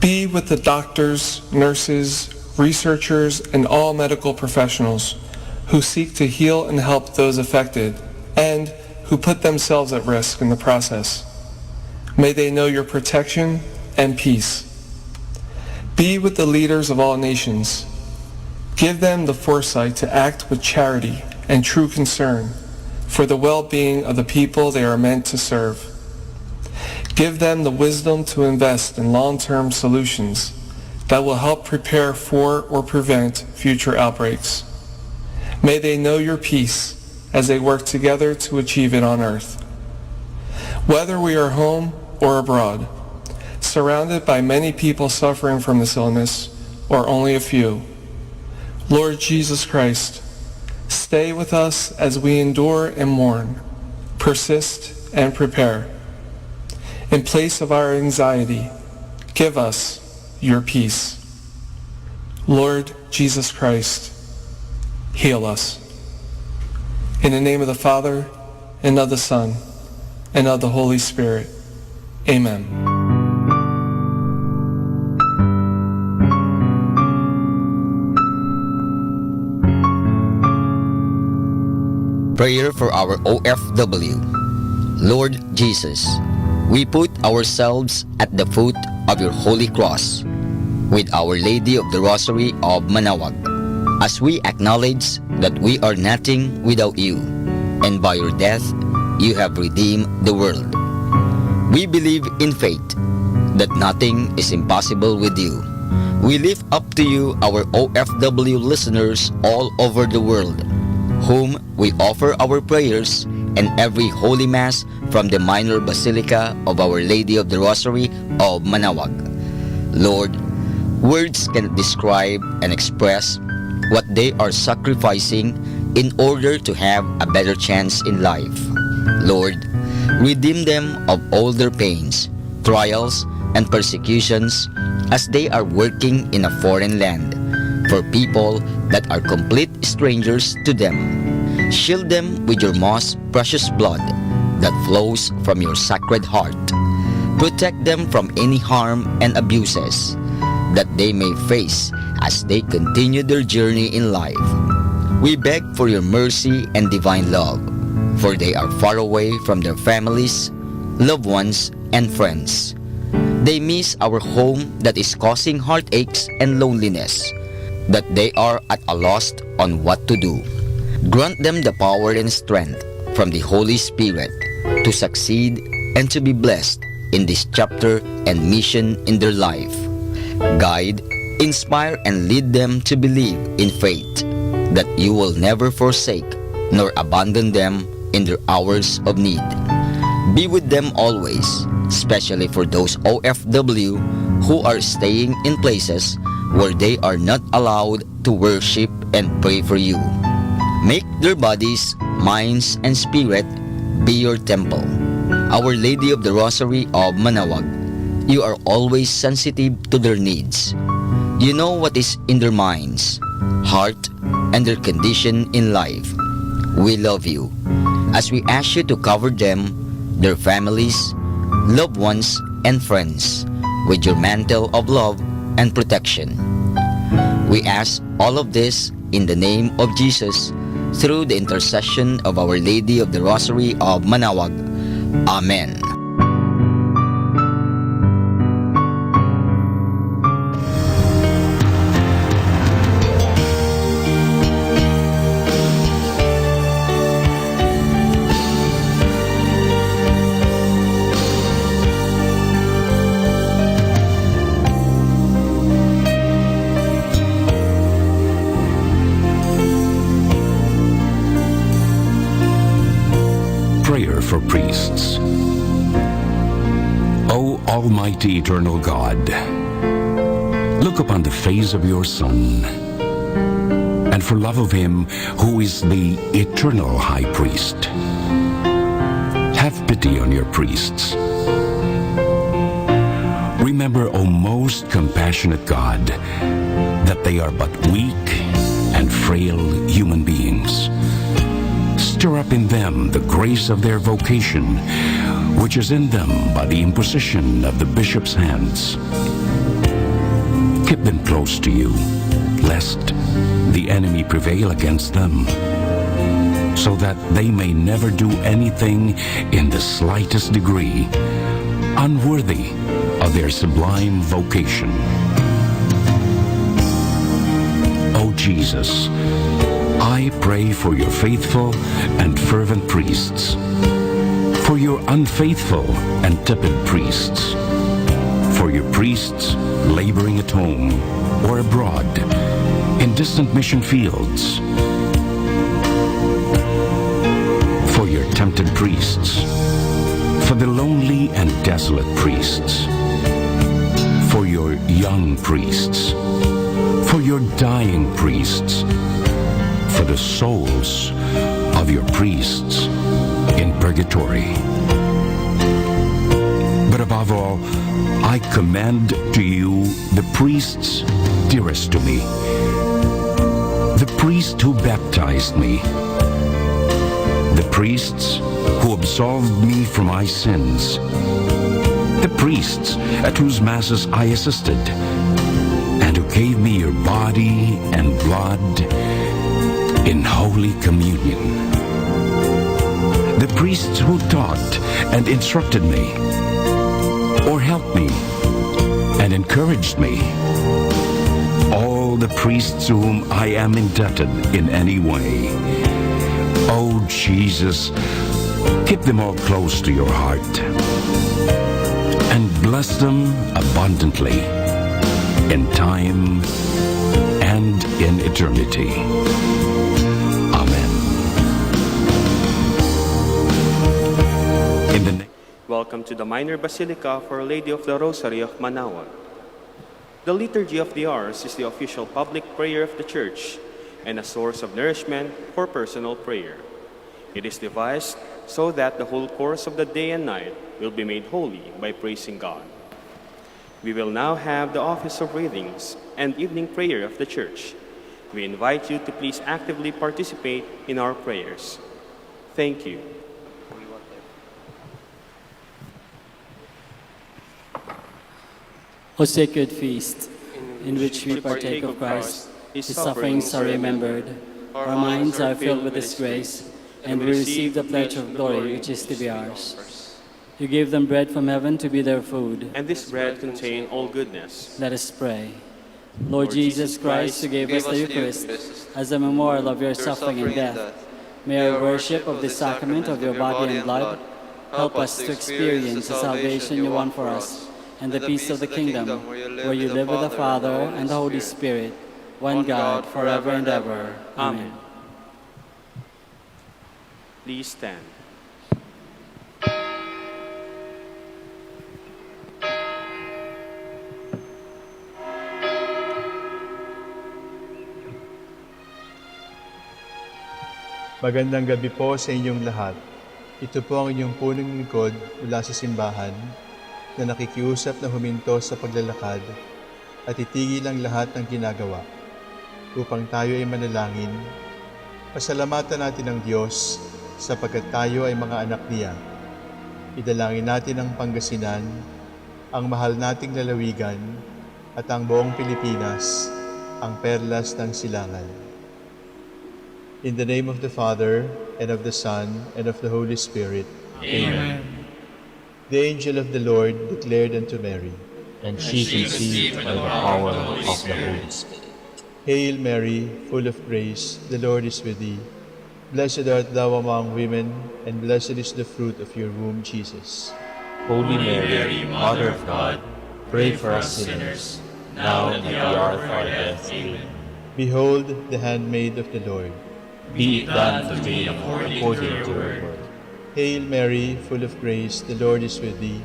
Be with the doctors, nurses, researchers, and all medical professionals who seek to heal and help those affected and who put themselves at risk in the process. May they know your protection and peace. Be with the leaders of all nations. Give them the foresight to act with charity and true concern for the well-being of the people they are meant to serve. Give them the wisdom to invest in long-term solutions that will help prepare for or prevent future outbreaks. May they know your peace as they work together to achieve it on earth. Whether we are home or abroad, surrounded by many people suffering from this illness or only a few, Lord Jesus Christ, stay with us as we endure and mourn, persist and prepare. In place of our anxiety, give us your peace. Lord Jesus Christ, heal us. In the name of the Father, and of the Son, and of the Holy Spirit. Amen. Prayer for our OFW. Lord Jesus, we put ourselves at the foot of your holy cross with Our Lady of the Rosary of Manaoag, as we acknowledge that we are nothing without you, and by your death you have redeemed the world. We believe in faith that nothing is impossible with you. We lift up to you our OFW listeners all over the world, whom we offer our prayers and every Holy Mass from the Minor Basilica of Our Lady of the Rosary of Manaoag. Lord, words cannot describe and express what they are sacrificing in order to have a better chance in life. Lord, redeem them of all their pains, trials, and persecutions as they are working in a foreign land for people that are complete strangers to them. Shield them with your most precious blood that flows from your sacred heart. Protect them from any harm and abuses that they may face as they continue their journey in life. We beg for your mercy and divine love, for they are far away from their families, loved ones, and friends. They miss our home that is causing heartaches and loneliness, that they are at a loss on what to do. Grant them the power and strength from the Holy Spirit to succeed and to be blessed in this chapter and mission in their life. Guide, inspire, and lead them to believe in faith that you will never forsake nor abandon them in their hours of need. Be with them always, especially for those OFW who are staying in places where they are not allowed to worship and pray for you. Make their bodies, minds, and spirit be your temple. Our Lady of the Rosary of Manaoag, you are always sensitive to their needs. You know what is in their minds, heart, and their condition in life. We love you as we ask you to cover them, their families, loved ones, and friends with your mantle of love and protection. We ask all of this in the name of Jesus through the intercession of Our Lady of the Rosary of Manaoag. Amen. Prayer for priests. O Almighty Eternal God, look upon the face of your Son, and for love of him who is the eternal High Priest, have pity on your priests. Remember, O most compassionate God, that they are but weak and frail human beings. Stir up in them the grace of their vocation, which is in them by the imposition of the bishop's hands. Keep them close to you, lest the enemy prevail against them, so that they may never do anything in the slightest degree unworthy of their sublime vocation. O Jesus, I pray for your faithful and fervent priests, for your unfaithful and tepid priests, for your priests laboring at home or abroad in distant mission fields, for your tempted priests, for the lonely and desolate priests, for your young priests, for your dying priests, for the souls of your priests in purgatory. But above all, I commend to you the priests dearest to me, the priest who baptized me, the priests who absolved me from my sins, the priests at whose masses I assisted, and who gave me your body and blood in Holy Communion. The priests who taught and instructed me, or helped me and encouraged me. All the priests to whom I am indebted in any way. Oh Jesus, keep them all close to your heart and bless them abundantly in time and in eternity. Welcome to the Minor Basilica of Our Lady of the Rosary of Manaoag. The Liturgy of the Hours is the official public prayer of the Church and a source of nourishment for personal prayer. It is devised so that the whole course of the day and night will be made holy by praising God. We will now have the office of readings and evening prayer of the Church. We invite you to please actively participate in our prayers. Thank you. O sacred feast, in which we partake of Christ, his sufferings are remembered, our minds are filled with his grace, and we receive the pledge of glory which is to be ours. You gave them bread from heaven to be their food. And this bread contained all goodness. Let us pray. Lord Jesus Christ, who gave us the Eucharist as a memorial of your suffering and death, may our worship of the sacrament of your body and blood help us to experience the salvation you won for us and the peace of the kingdom, where you live with the Father and the Holy Spirit, one God, forever and ever. Amen. Please stand. Magandang gabi po sa inyong lahat. Ito po ang inyong punong lingkod mula sa simbahan na nakikiusap na huminto sa paglalakad at itigil ang lahat ng ginagawa upang tayo ay manalangin. Pasalamatan natin ang Diyos sapagkat tayo ay mga anak niya. Idalangin natin ang Pangasinan, ang mahal nating lalawigan at ang buong Pilipinas, ang perlas ng silangan. In the name of the Father, and of the Son, and of the Holy Spirit. Amen. The angel of the Lord declared unto Mary, And she conceived by the power of the Holy Spirit. Hail Mary, full of grace, the Lord is with thee. Blessed art thou among women, and blessed is the fruit of your womb, Jesus. Holy Mary, Mother of God, pray for us sinners, now and at the hour of our death. Amen. Behold the handmaid of the Lord. Be it done to me according to your word. Hail Mary, full of grace, the Lord is with thee.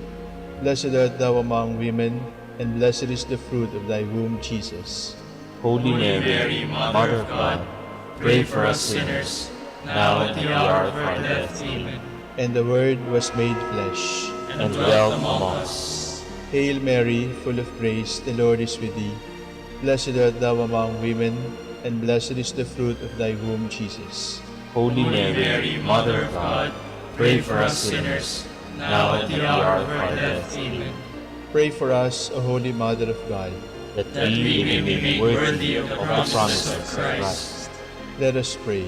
Blessed art thou among women, and blessed is the fruit of thy womb, Jesus. Holy Mary, Mother of God, pray for us sinners, now and at the hour of our death. Amen. And the Word was made flesh, And dwelt among us. Hail Mary, full of grace, the Lord is with thee. Blessed art thou among women, and blessed is the fruit of thy womb, Jesus. Holy Mary, Mother of God, pray for us sinners, now and at the hour of our death. Amen. Pray for us, O Holy Mother of God. That we may be made worthy of the promises of Christ. Let us pray.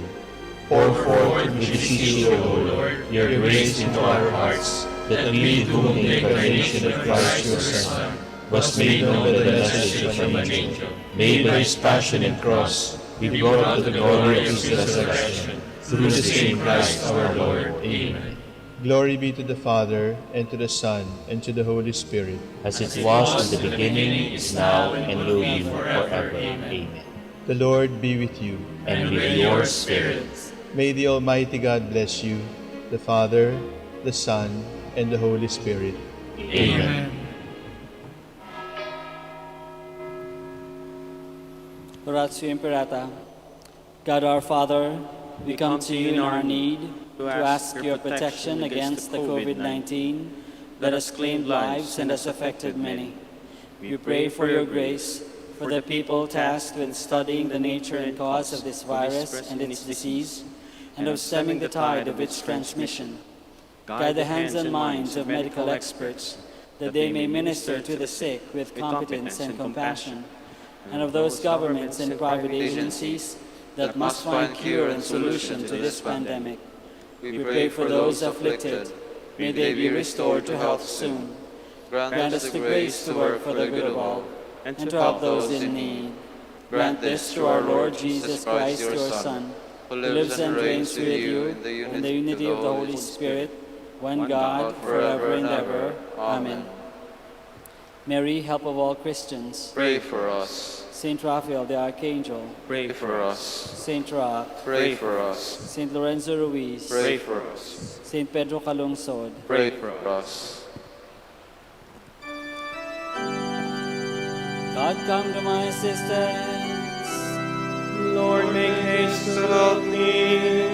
Pour forth, we beseech you, O Lord, your grace into our hearts, that we, whom the incarnation of Christ your Son was made known by the message of an angel, made by his passion and cross, be brought to the glory of his resurrection, through the same Christ our Lord. Amen. Glory be to the Father, and to the Son, and to the Holy Spirit. As it was in the beginning, is now, and will be forever. Amen. The Lord be with you. And with your spirit. May the Almighty God bless you, the Father, the Son, and the Holy Spirit. Amen. Oratio Imperata. God our Father, we come to you in our need to ask your protection against the COVID-19 that has claimed lives and has affected many. We pray for your grace for the people tasked with studying the nature and cause of this virus and its disease, and of stemming the tide of its transmission. Guide the hands and minds of medical experts, that they may minister to the sick with competence and compassion, and of those governments and private agencies that must find cure and solution to this pandemic. We pray for those afflicted. May they be restored to health soon. Grant us the grace to work for the good of all, and to help those in need. Grant this through our Lord Jesus Christ, your Son, who lives and reigns with you in the unity of the Holy Spirit, one God, forever and ever. Amen. Mary, help of all Christians, pray for us. Saint Raphael the Archangel, Pray for us. Saint Roch, Pray for us. Saint Lorenzo Ruiz, Pray for us. Saint Pedro Calungsod, Pray for us. God, come to my assistance. Lord, make haste to help me.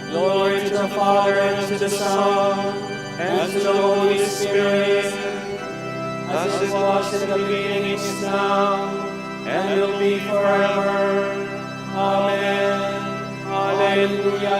Glory to the Father, and to the Son, and to the Holy Spirit, as it was in the beginning, is now, and will be forever. Amen. Alleluia.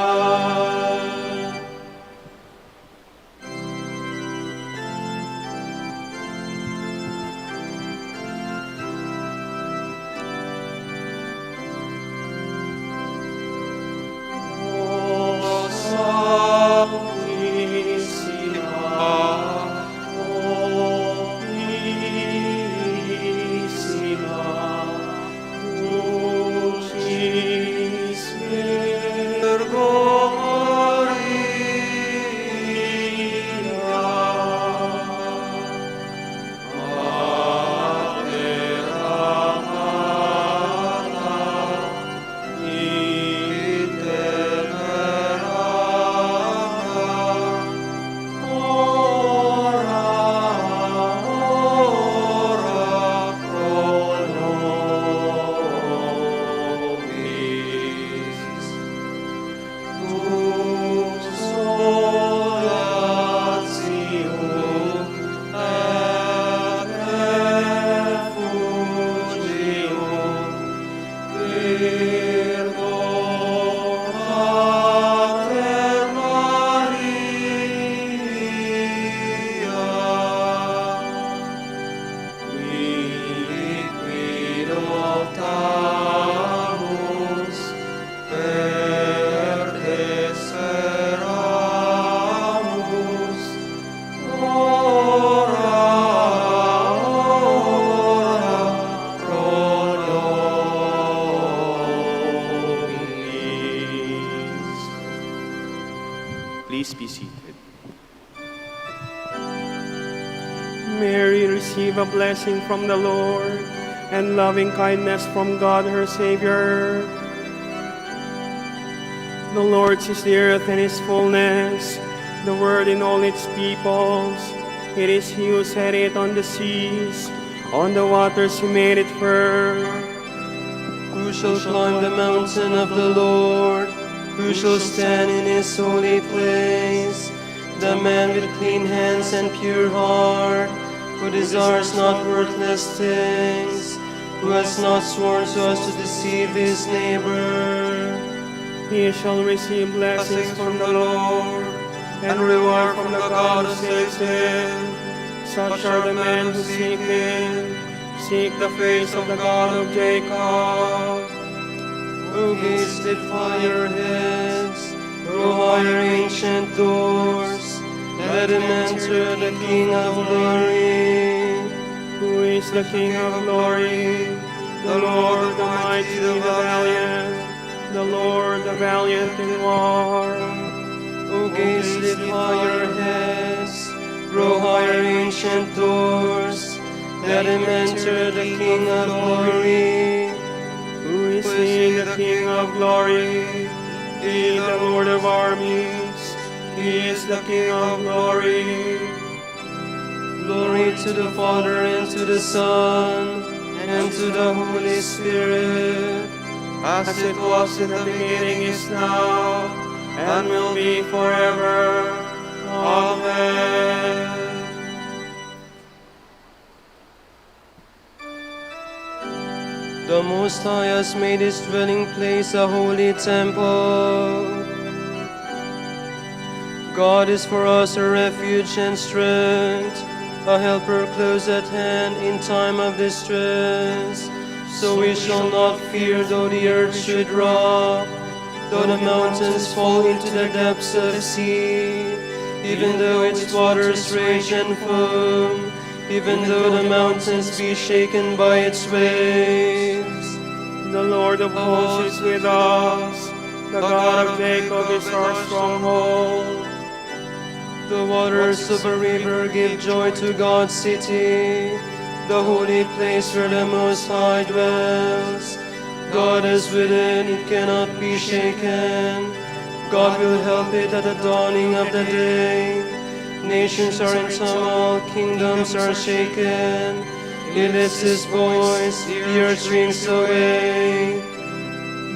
be seated. Mary, receive a blessing from the Lord and loving kindness from God her Savior. The Lord is the earth and its fullness, the world in all its peoples. It is He who set it on the seas, on the waters He made it firm. Who shall climb the mountain of the Lord? Who shall stand in His holy place? The man with clean hands and pure heart, who desires not worthless things, who has not sworn so as to deceive his neighbor. He shall receive blessings from the Lord, and reward from the God who saves him. Such are the men who seek Him, seek the face of the God of Jacob. O gates, lift higher heads, grow higher ancient doors, let him enter the King of glory. Who is the King of glory? The Lord, the mighty, the valiant, the Lord, the valiant in war. O gates, lift higher heads, grow higher ancient doors, let him enter the King of glory. Who is he, the King of glory? He, the Lord of armies. He is the King of glory. Glory to the Father, and to the Son, and to the Holy Spirit, As it was in the beginning, is now, and will be forever. Amen. The Most High has made His dwelling place a holy temple. God is for us a refuge and strength, a helper close at hand in time of distress. So we shall not fear though the earth should rock, though the mountains fall into the depths of sea, even though its waters rage and foam, even though the mountains be shaken by its waves. The Lord of hosts is with us. The God of Jacob is our stronghold. The waters of a river give joy to God's city, the holy place where the Most High dwells. God is within, it cannot be shaken. God will help it at the dawning of the day. Nations are in tumult, kingdoms are shaken. He lifts His voice, the earth shrinks away.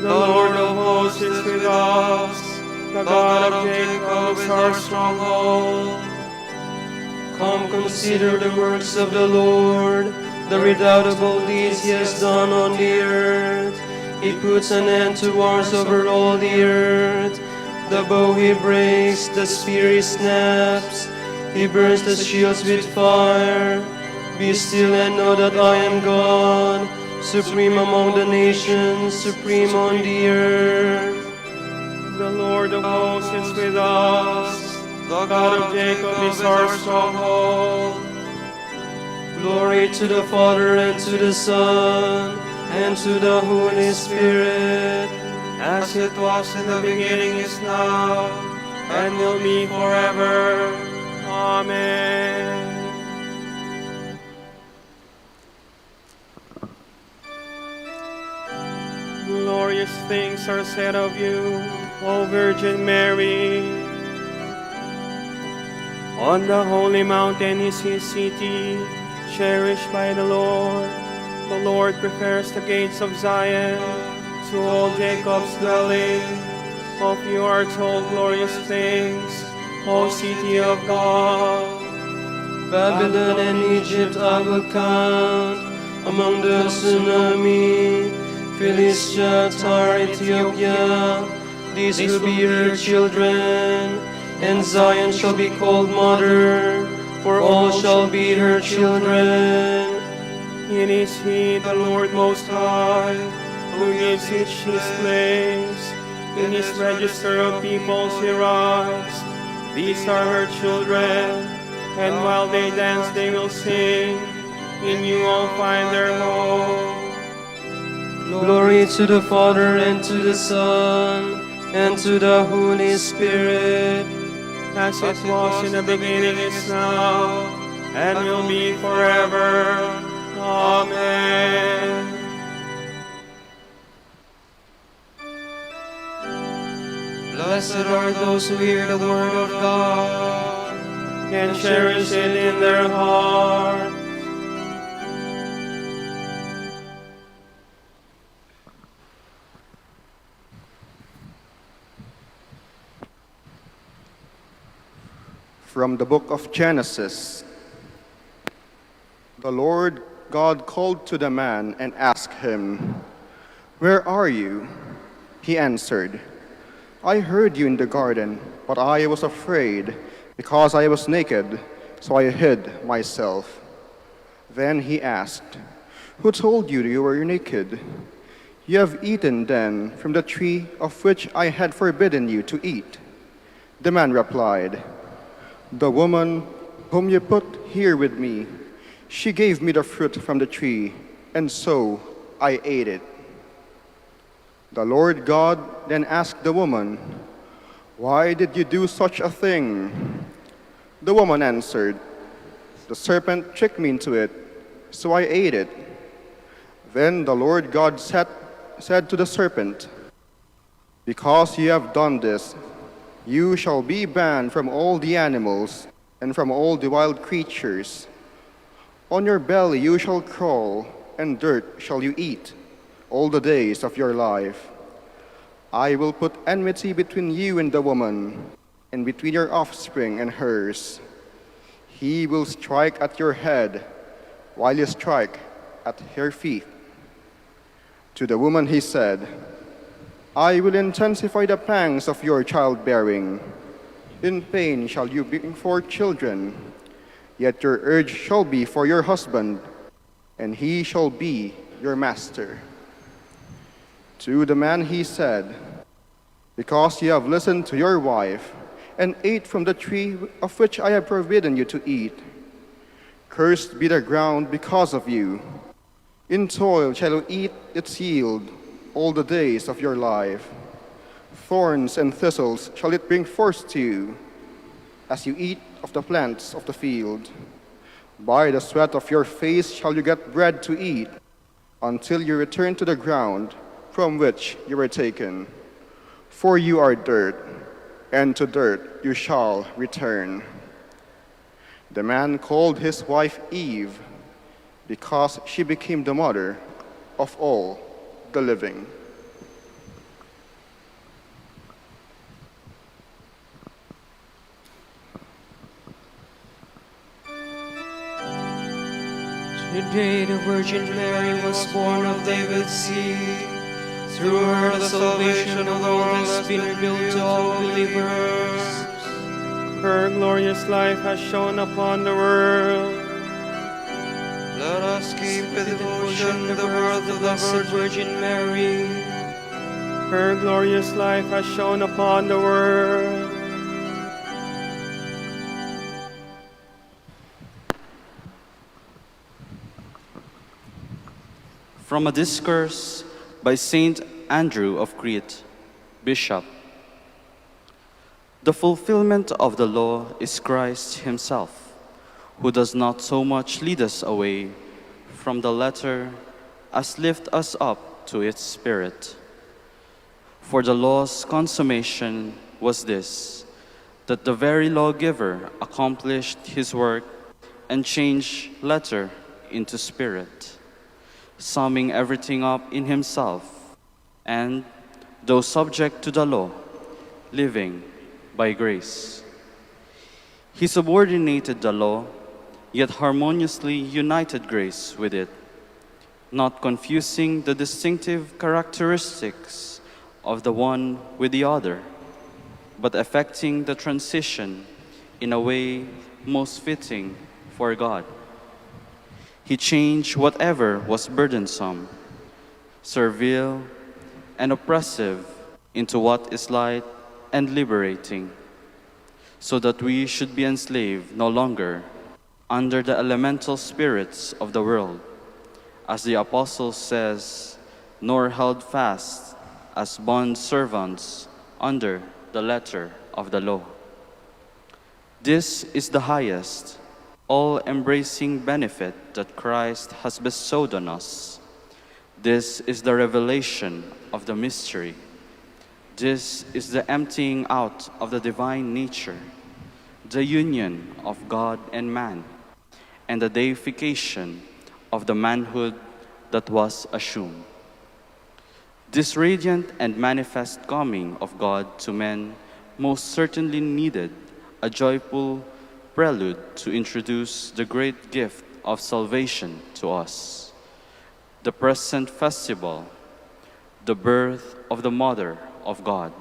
The Lord of hosts is with us. The God of Jacob is our stronghold. Come, consider the works of the Lord, the redoubtable deeds He has done on the earth. He puts an end to wars over all the earth. The bow He breaks, the spear He snaps. He burns the shields with fire. Be still and know that I am God, supreme among the nations, supreme on the earth. The Lord of hosts is with us. The God of Jacob is our stronghold. Glory to the Father, and to the Son, and to the Holy Spirit, As it was in the beginning, is now, and will be forever. Amen. Glorious things are said of you, O Virgin Mary. On the holy mountain is His city, cherished by the Lord. The Lord prepares the gates of Zion to all Jacob's dwelling. Of you are told glorious things, O city of God. Babylon and Egypt I will count among those who know me. Philistia, Tyre, Ethiopia, these will be your children, and Zion shall be called mother, for all shall be her children. It is He, the Lord Most High, who gives each his place. In His register of peoples He writes, these are her children, and while they dance they will sing. In you all find their home. Glory to the Father, and to the Son, and to the Holy Spirit, as it was in the beginning, is now, and will be forever. Amen. Blessed are those who hear the word of God and cherish it in their heart. From the book of Genesis. The Lord God called to the man and asked him, "Where are you?" He answered, "I heard you in the garden, but I was afraid because I was naked, so I hid myself." Then he asked, "Who told you you were naked? You have eaten then from the tree of which I had forbidden you to eat." The man replied, "The woman whom you put here with me, she gave me the fruit from the tree, and so I ate it." The Lord God then asked the woman, "Why did you do such a thing?" The woman answered, "The serpent tricked me into it, so I ate it." Then the Lord God said to the serpent, "Because you have done this, you shall be banned from all the animals and from all the wild creatures. On your belly you shall crawl, and dirt shall you eat all the days of your life. I will put enmity between you and the woman, and between your offspring and hers. He will strike at your head, while you strike at her feet." To the woman he said, "I will intensify the pangs of your childbearing. In pain shall you bring forth children, yet your urge shall be for your husband, and he shall be your master." To the man he said, "Because you have listened to your wife, and ate from the tree of which I have forbidden you to eat, cursed be the ground because of you. In toil shall you eat its yield all the days of your life. Thorns and thistles shall it bring forth to you, as you eat of the plants of the field. By the sweat of your face shall you get bread to eat, until you return to the ground from which you were taken. For you are dirt, and to dirt you shall return." The man called his wife Eve, because she became the mother of all the living. Today the Virgin Mary was born of David's seed. Through her the salvation of the world has been revealed to all believers. Her glorious life has shone upon the world. Let us keep with devotion the birth of the Blessed Virgin Mary. Her glorious life has shone upon the world. From a discourse by Saint Andrew of Crete, Bishop. The fulfillment of the law is Christ himself, who does not so much lead us away from the letter as lift us up to its spirit. For the law's consummation was this, that the very lawgiver accomplished his work and changed letter into spirit, summing everything up in himself, and, though subject to the law, living by grace. He subordinated the law, yet harmoniously united grace with it, not confusing the distinctive characteristics of the one with the other, but effecting the transition in a way most fitting for God. He changed whatever was burdensome, servile, and oppressive into what is light and liberating, so that we should be enslaved no longer under the elemental spirits of the world, as the Apostle says, nor held fast as bond servants under the letter of the law. This is the highest, all-embracing benefit that Christ has bestowed on us. This is the revelation of the mystery. This is the emptying out of the divine nature, the union of God and man, and the deification of the manhood that was assumed. This radiant and manifest coming of God to men most certainly needed a joyful prelude to introduce the great gift of salvation to us. The present festival, the birth of the Mother of God,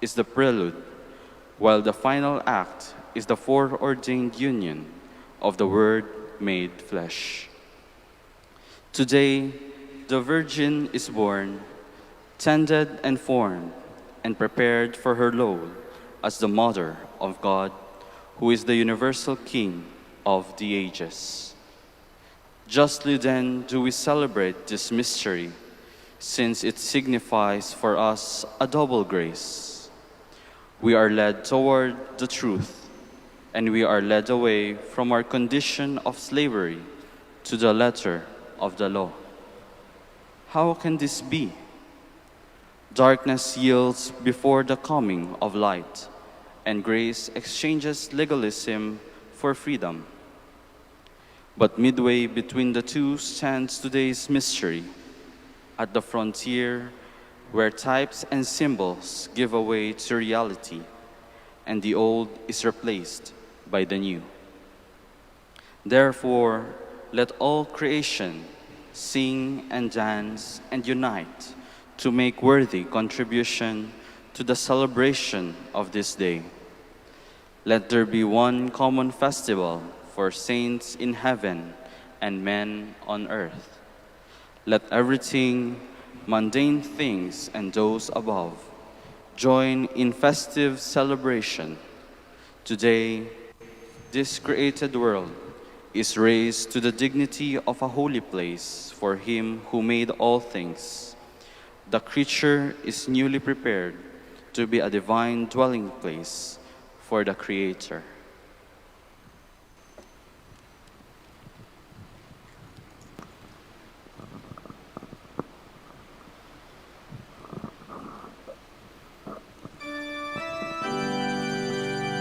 is the prelude, while the final act is the foreordained union of the Word made flesh. Today, the Virgin is born, tended and formed, and prepared for her load as the Mother of God, who is the universal King of the ages. Justly then do we celebrate this mystery, since it signifies for us a double grace. We are led toward the truth, and we are led away from our condition of slavery to the letter of the law. How can this be? Darkness yields before the coming of light, and grace exchanges legalism for freedom. But midway between the two stands today's mystery, at the frontier where types and symbols give way to reality, and the old is replaced by the new. Therefore, let all creation sing and dance and unite to make worthy contribution to the celebration of this day. Let there be one common festival for saints in heaven and men on earth. Let everything, mundane things and those above, join in festive celebration. Today, this created world is raised to the dignity of a holy place for Him who made all things. The creature is newly prepared to be a divine dwelling place for the Creator.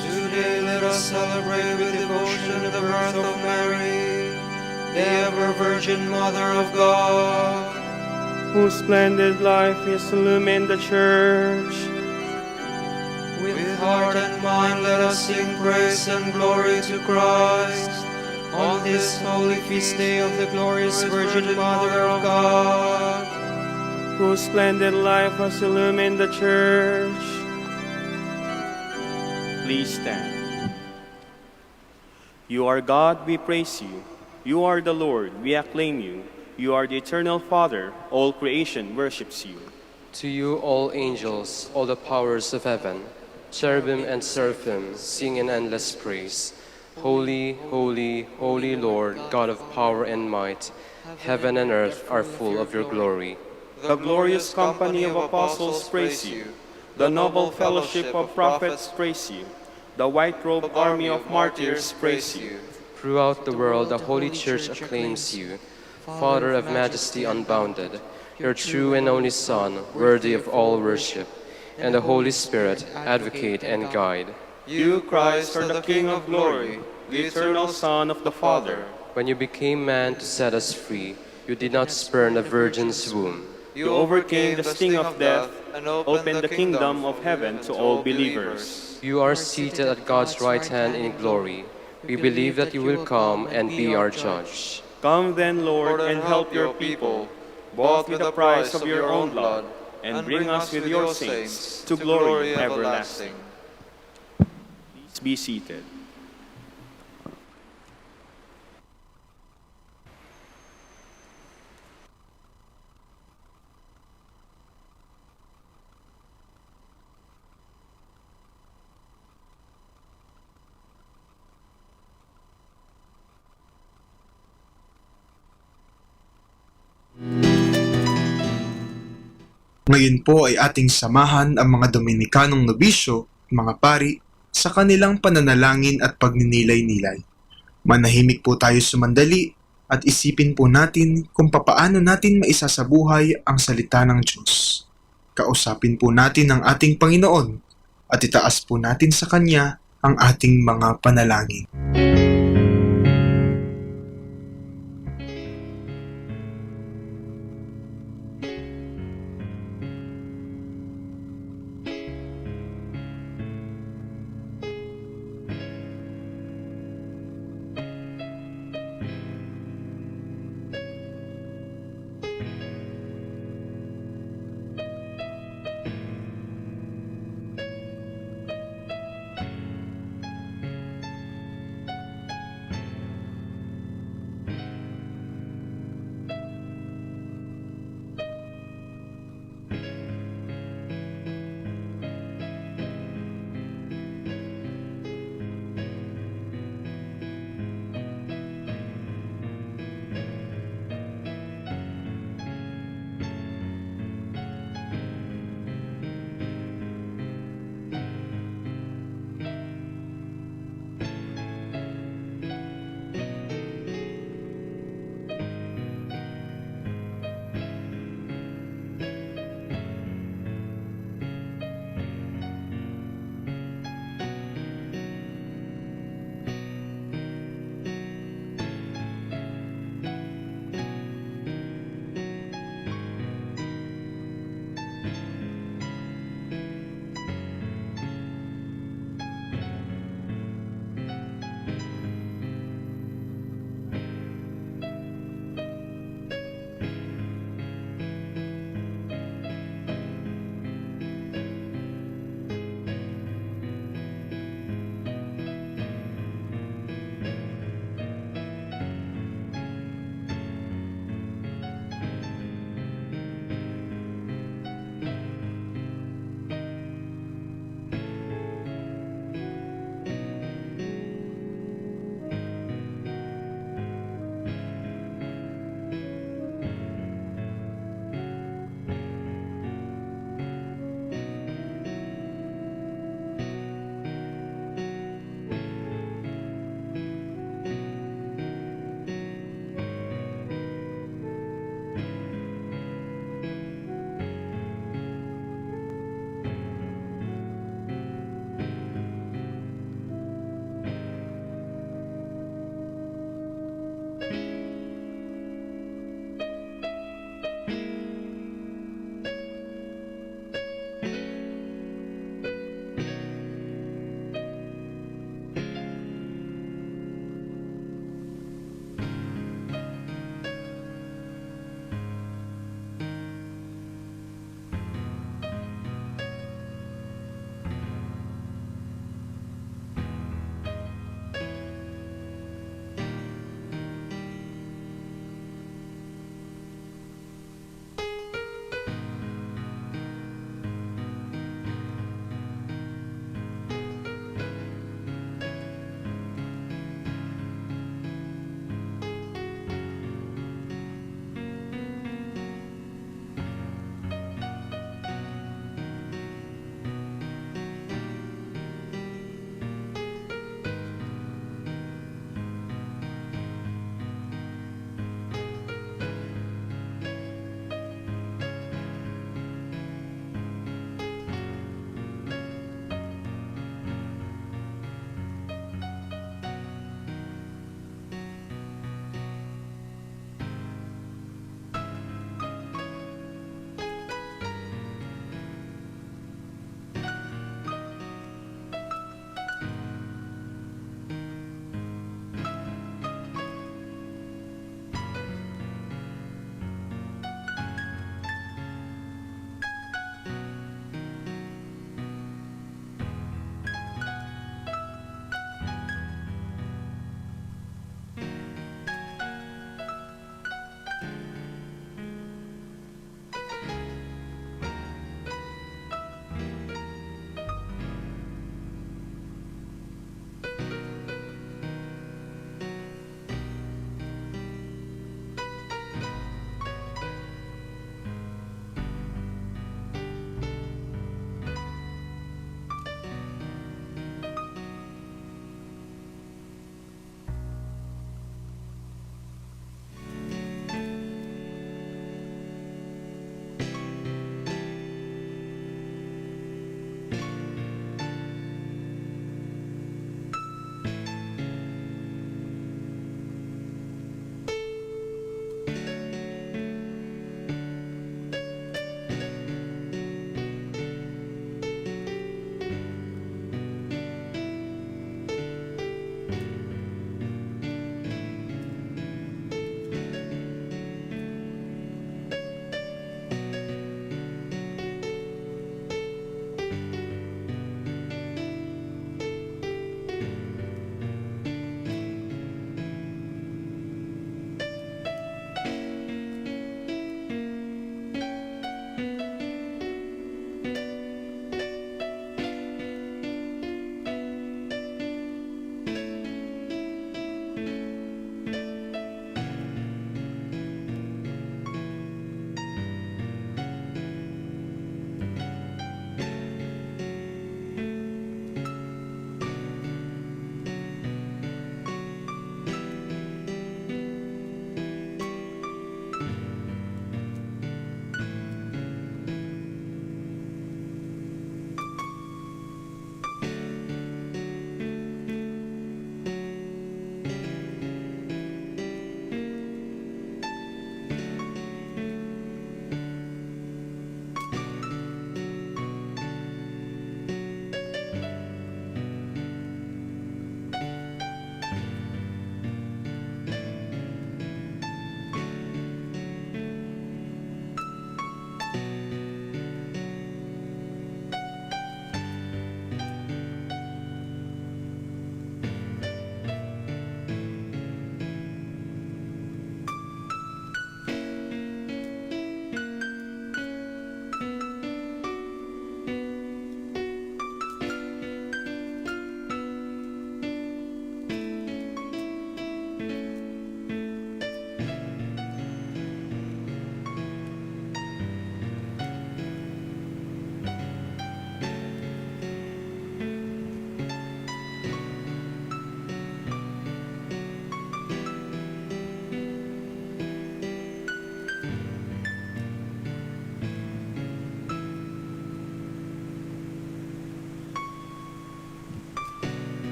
Today let us celebrate with devotion the birth of Mary, the ever-Virgin Mother of God, whose splendid life has illumined the Church. With heart and mind let us sing praise and glory to Christ on this holy feast day of the glorious Virgin Mother of God, whose splendid life has illumined the Church. Please stand. You are God, we praise you. You are the Lord, we acclaim you. You are the eternal Father, all creation worships you. To you all angels, all the powers of heaven, cherubim and seraphim, sing in endless praise. Holy, holy, holy Lord, God of power and might, heaven and earth are full of your glory. The glorious company of apostles praise you. The noble fellowship of prophets praise you. The white-robed army of martyrs praise you. Throughout the world, the Holy Church acclaims you, Father of majesty unbounded, your true and only Son, worthy of all worship, and the Holy Spirit, advocate and guide. You, Christ, are the King of glory, the eternal Son of the Father. When you became man to set us free, you did not spurn a virgin's womb. You overcame the sting of death and opened the kingdom of heaven to all believers. You are seated at God's right hand in glory. We believe that you will come and be our judge. Come then, Lord, and help your people, bought with the price of your own blood, and bring us with your saints to glory everlasting. Please be seated. Ngayon po ay ating samahan ang mga Dominikanong nobisyo, mga pari, sa kanilang pananalangin at pagninilay-nilay. Manahimik po tayo sumandali at isipin po natin kung papaano natin maisasabuhay ang salita ng Diyos. Kausapin po natin ang ating Panginoon at itaas po natin sa Kanya ang ating mga panalangin.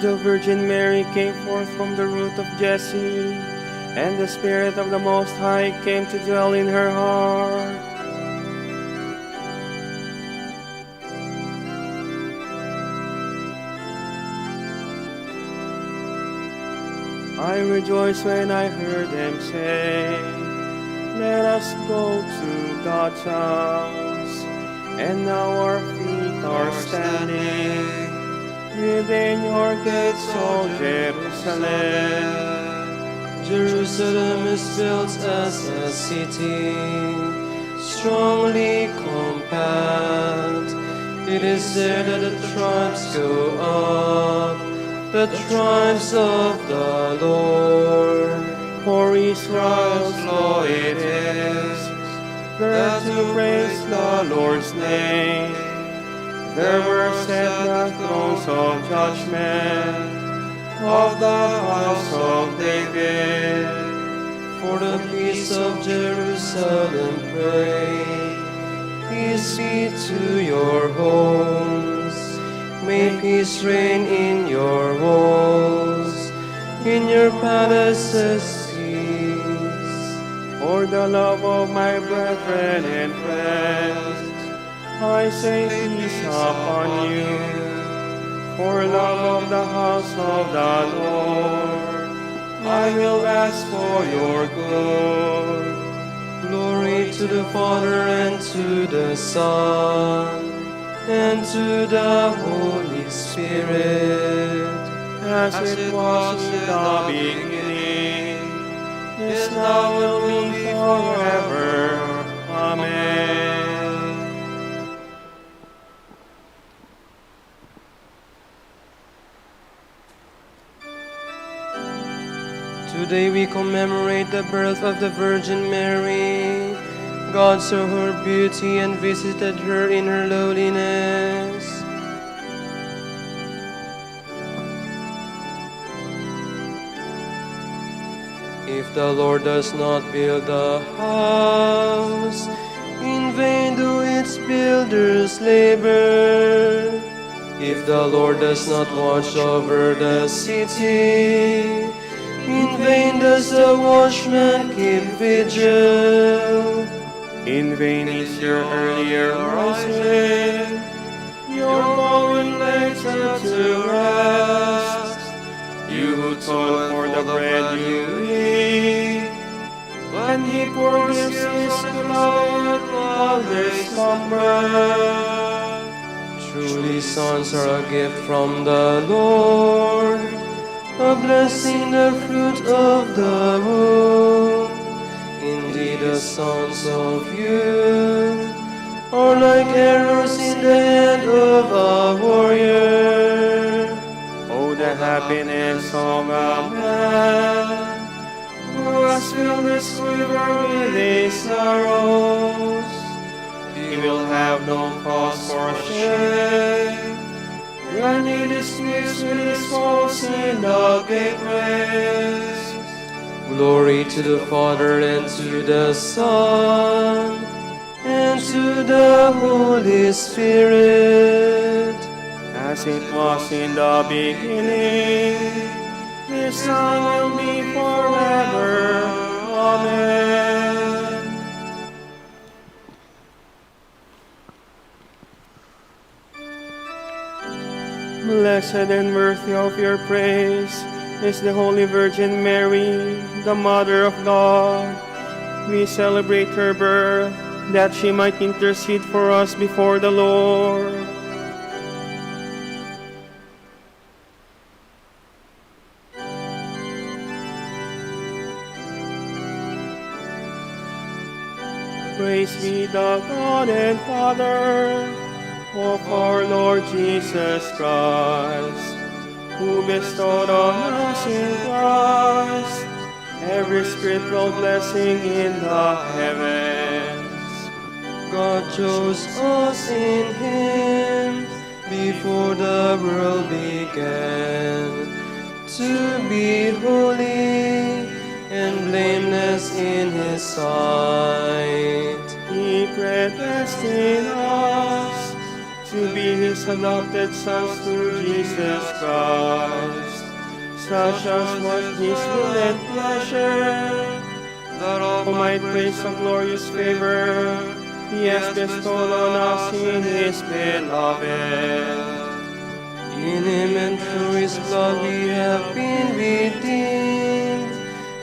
the Virgin Mary came forth from the root of Jesse, and the Spirit of the Most High came to dwell in her heart. I rejoiced when I heard them say, "Let us go to God's house." And now our feet are standing within your gates, O Jerusalem. Jerusalem is built as a city, strongly compact. It is there that the tribes go up, the tribes of the Lord. For Israel's law it is, there to praise the Lord's name. There were set the thrones of judgment of the house of David. For the peace of Jerusalem pray, peace be to your homes. May peace reign in your walls, in your palaces peace. For the love of my brethren and friends, I say peace upon you. For love of the house of the Lord, I will ask for your good. Glory to the Father and to the Son and to the Holy Spirit, as it was in the beginning, is now will be forever. Amen. Today we commemorate the birth of the Virgin Mary. God saw her beauty and visited her in her lowliness. If the Lord does not build the house, in vain do its builders labor. If the Lord does not watch over the city, in vain does the watchman keep vigil. In vain is your earlier rising, your going later to rest. You who toil for the bread you eat, when he forgives his blood, others slumber. Truly sons are a gift from the Lord, a blessing, the fruit of the womb. Indeed, the sons of youth are like arrows in the hand of a warrior. Oh, the happiness of a man who has filled his quiver with his arrows. He will have no cause for shame when he disputes with his foes in the gateways. Glory to the Father and to the Son and to the Holy Spirit, as it was in the beginning, this now will be forever. Amen. Blessed and worthy of your praise is the Holy Virgin Mary, the Mother of God. We celebrate her birth, that she might intercede for us before the Lord. Praise be the God and Father of our Lord Jesus Christ, who bestowed on us in Christ every spiritual blessing in the heavens. God chose us in Him before the world began, to be holy and blameless in His sight. He predestined us to be His adopted sons through Jesus Christ, such as was his will and pleasure, that all might praise the glorious favor he has bestowed on us in his beloved. In him and through his blood we have been redeemed,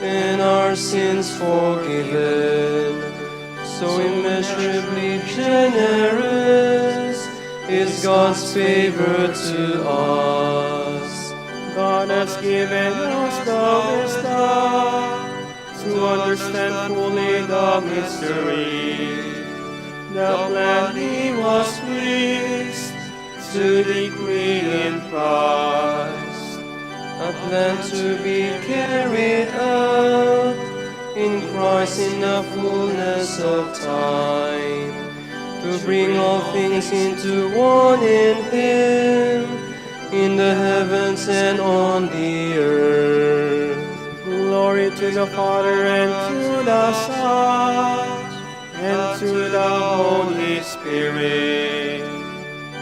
and our sins forgiven. So immeasurably generous is God's favor to us. God has given us the wisdom to understand fully the mystery. The plan he was pleased to decree in Christ, a plan to be carried out in Christ in the fullness of time, to bring all things into one in him, in the heavens and on the earth. Glory to the Father and to the Son and to the Holy Spirit,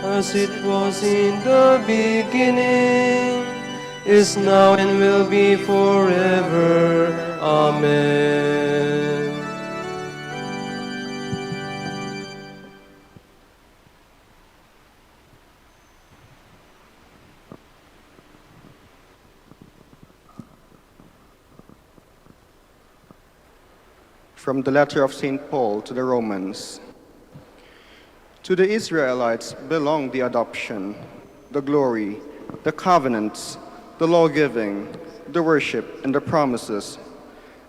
as it was in the beginning, is now and will be forever. Amen. From the letter of St. Paul to the Romans. To the Israelites belong the adoption, the glory, the covenants, the law-giving, the worship, and the promises.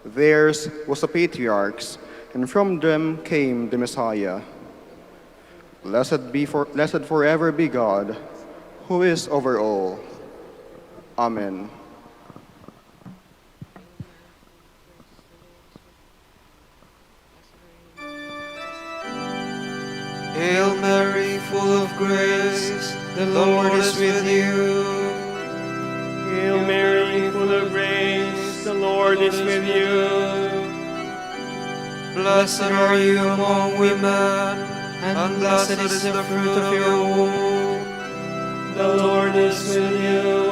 Theirs was the patriarchs, and from them came the Messiah. Blessed forever be God, who is over all. Amen. Hail Mary, full of grace, the Lord is with you. Hail Mary, full of grace, the Lord is with you. Blessed are you among women, and blessed is the fruit of your womb. The Lord is with you.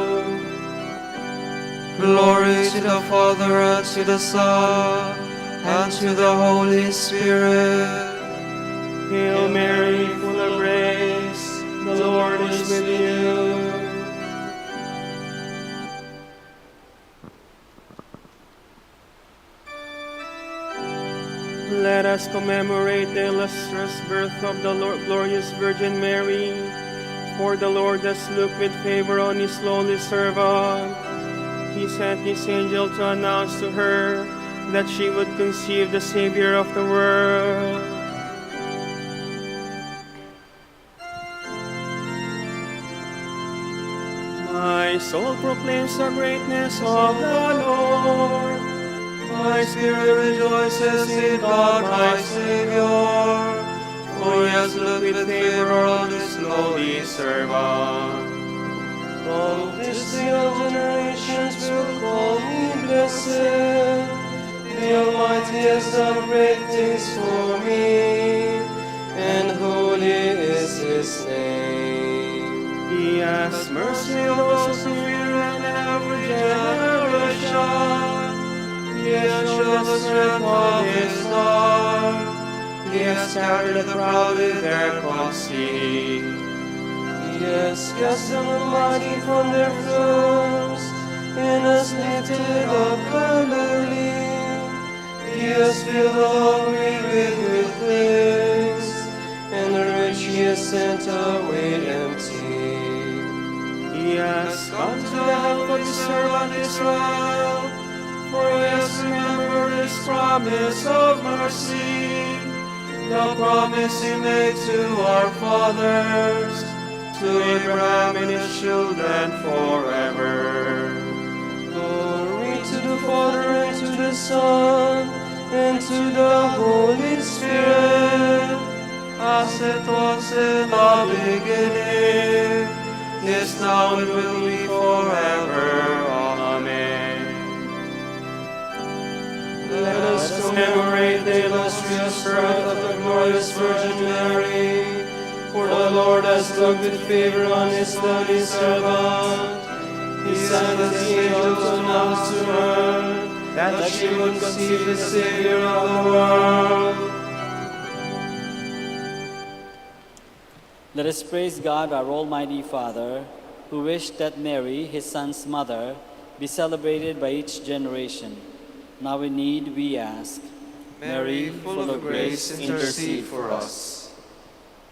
Glory to the Father, and to the Son, and to the Holy Spirit. Hail Mary, full of grace, the Lord is with you. Let us commemorate the illustrious birth of the glorious Virgin Mary. For the Lord has looked with favor on his lowly servant. He sent his angel to announce to her that she would conceive the Savior of the world. My soul proclaims the greatness of the Lord. My spirit rejoices in God my Savior, for he has looked with favor on his lowly servant. From distant generations will call me blessed. The Almighty has done great things for me, and holy is his name. He has mercy on those who fear in every generation. He has shown the strength of his arm. He has scattered the proud in their conceit. He has cast down the mighty from their thrones, and has lifted up the lowly. He has filled the hungry with good things, and the rich he has sent away empty. He has come to the help of his servant Israel, for he has remembered his promise of mercy, the promise he made to our fathers, to Abraham and his children forever. Glory to the Father, and to the Son, and to the Holy Spirit, as it was in the beginning, is now and will be forever. Amen. Let us commemorate the illustrious birth of the glorious Virgin Mary. For the Lord has looked with favor on his lowly servant. He sent his angel to announce to her that she would conceive the Savior of the world. Let us praise God, our Almighty Father, who wished that Mary, his Son's mother, be celebrated by each generation. Now in need we ask. Mary, full of grace, intercede for us.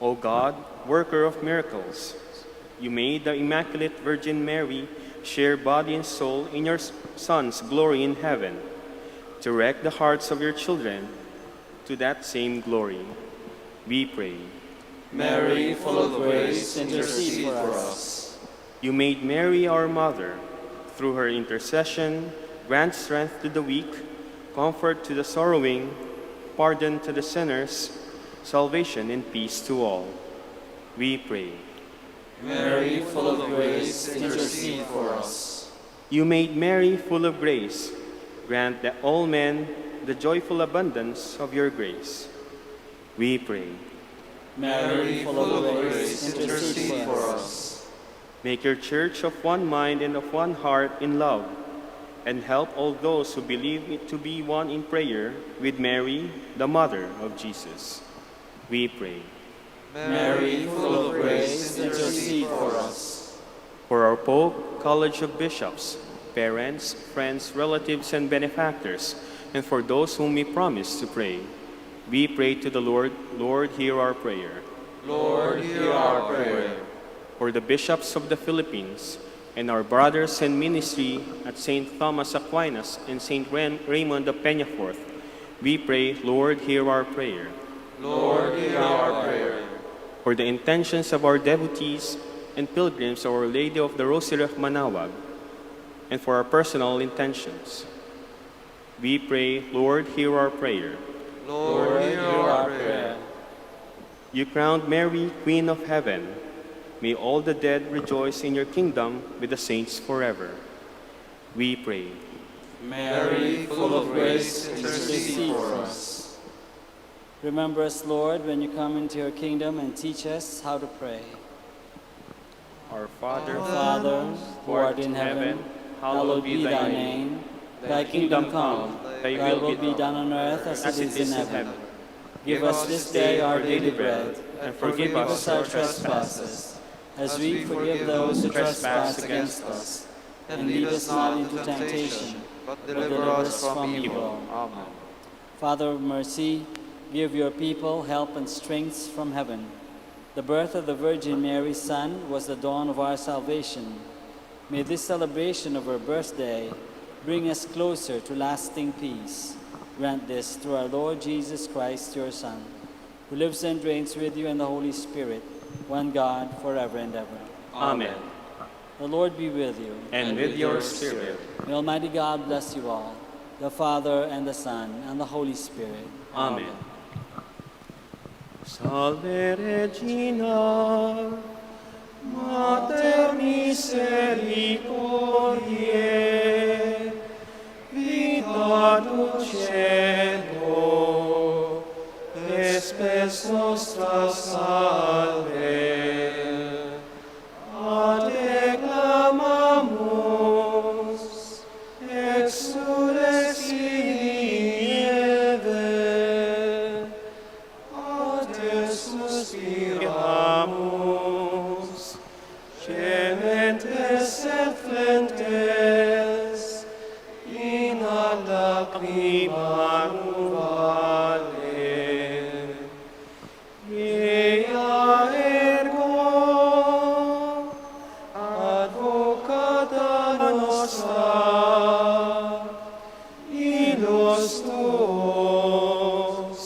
O God, worker of miracles, you made the Immaculate Virgin Mary share body and soul in your Son's glory in heaven. Direct the hearts of your children to that same glory. We pray. Mary, full of grace, intercede for us. You made Mary our mother. Through her intercession, grant strength to the weak, comfort to the sorrowing, pardon to the sinners, salvation and peace to all. We pray. Mary, full of grace, intercede for us. You made Mary full of grace. Grant that all men the joyful abundance of your grace. We pray. Mary, full of grace, intercede for us. Make your church of one mind and of one heart in love, and help all those who believe it to be one in prayer with Mary, the mother of Jesus. We pray. Mary, full of grace, intercede for us. For our Pope, College of Bishops, parents, friends, relatives, and benefactors, and for those whom we promise to pray, we pray to the Lord. Lord, hear our prayer. Lord, hear our prayer. For the bishops of the Philippines, and our brothers in ministry at St. Thomas Aquinas and St. Raymond of Peñafort, we pray, Lord, hear our prayer. Lord, hear our prayer. For the intentions of our devotees and pilgrims of Our Lady of the Rosary of Manaoag, and for our personal intentions, we pray, Lord, hear our prayer. Lord, hear our prayer. You crowned Mary, Queen of Heaven. May all the dead rejoice in your kingdom with the saints forever. We pray. Mary, full of grace, intercede for us. Remember us, Lord, when you come into your kingdom and teach us how to pray. Our Father, Our Father, who art in heaven, hallowed be thy name. Thy kingdom come, thy will be done on earth as it is in heaven. Give us this day our daily bread, and forgive us our trespasses, as we forgive those who trespass against us. And lead us not into temptation, but deliver us from evil. Amen. Father of mercy, give your people help and strength from heaven. The birth of the Virgin Mary's Son was the dawn of our salvation. May this celebration of her birthday bring us closer to lasting peace. Grant this through our Lord Jesus Christ, your Son, who lives and reigns with you in the Holy Spirit, one God, forever and ever. Amen. The Lord be with you. And with your spirit. May Almighty God bless you all, the Father, and the Son, and the Holy Spirit. Amen. Salve Regina, Mater misericordiae, vita dulcedo, espes nostra salve. Ade clamamus, exules nieve, ade suspiramus, gementes et flentes, in ad lacrimarum vale. Ea ergo, advocata nostra, illos tuos,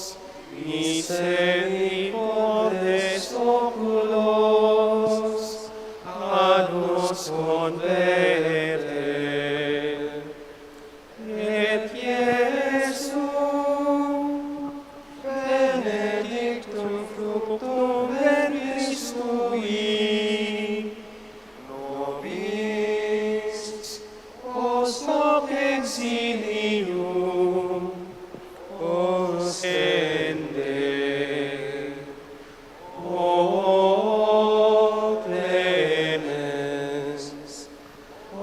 misericordes oculos, ad nos converte. Et Iesu, benedictum fructum ventris tui, nobis post hoc exilium ostende. O clemens, o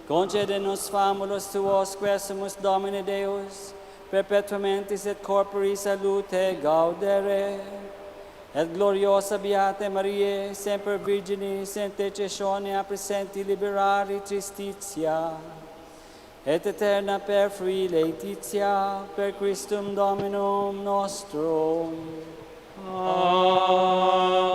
Concede nos famulos tuos quesumus Domine Deus, perpetuamentis et corpori salute gaudere, et gloriosa Beate Mariae, semper Virginis, intercessione a presenti liberari tristitia, et eterna per frui laetitia, per Christum Dominum nostrum. Amen.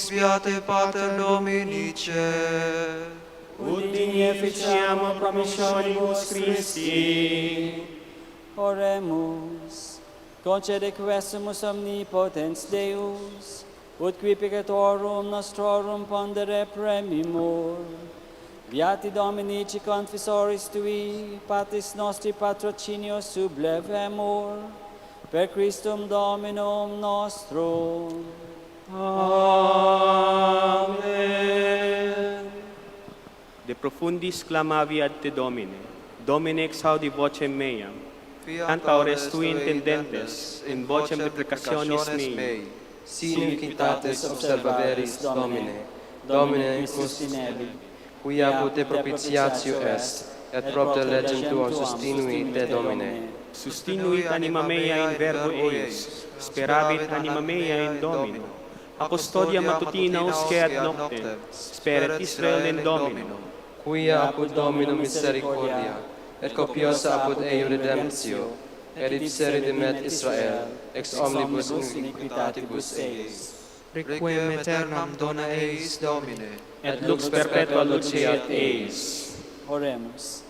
Beate Pater Dominice, ut digne ficiamo promissionibus Christi. Oremus, concede quesumus omnipotens Deus, ut qui peccatorum nostrorum pondere premimur. Beati Dominici confessoris tui, Patris nostri patrocinio sublevemur, per Christum Dominum nostrum. Amen. De profundis clamavi ad te Domine, Domine exaudi vocem meam, cantaures tui intendentes, in vocem deprecationis mei, sine quitates observaveris Domine, Domine incustinevi, quia pute propitiatio est, et propter legem tuo sustinui te Domine. Sustinuit anima mea in verbo eis, speravit anima mea in Domino. A custodia matutina usque ad noctem, speret Israel in Domino. Quia apud Domino misericordia, et copiosa apud eo redemptio, et ipse redimet Israel, ex omnibus iniquitatibus eis. Requiem aeternam dona eis Domine, Et lux perpetua luceat eis. Oremus.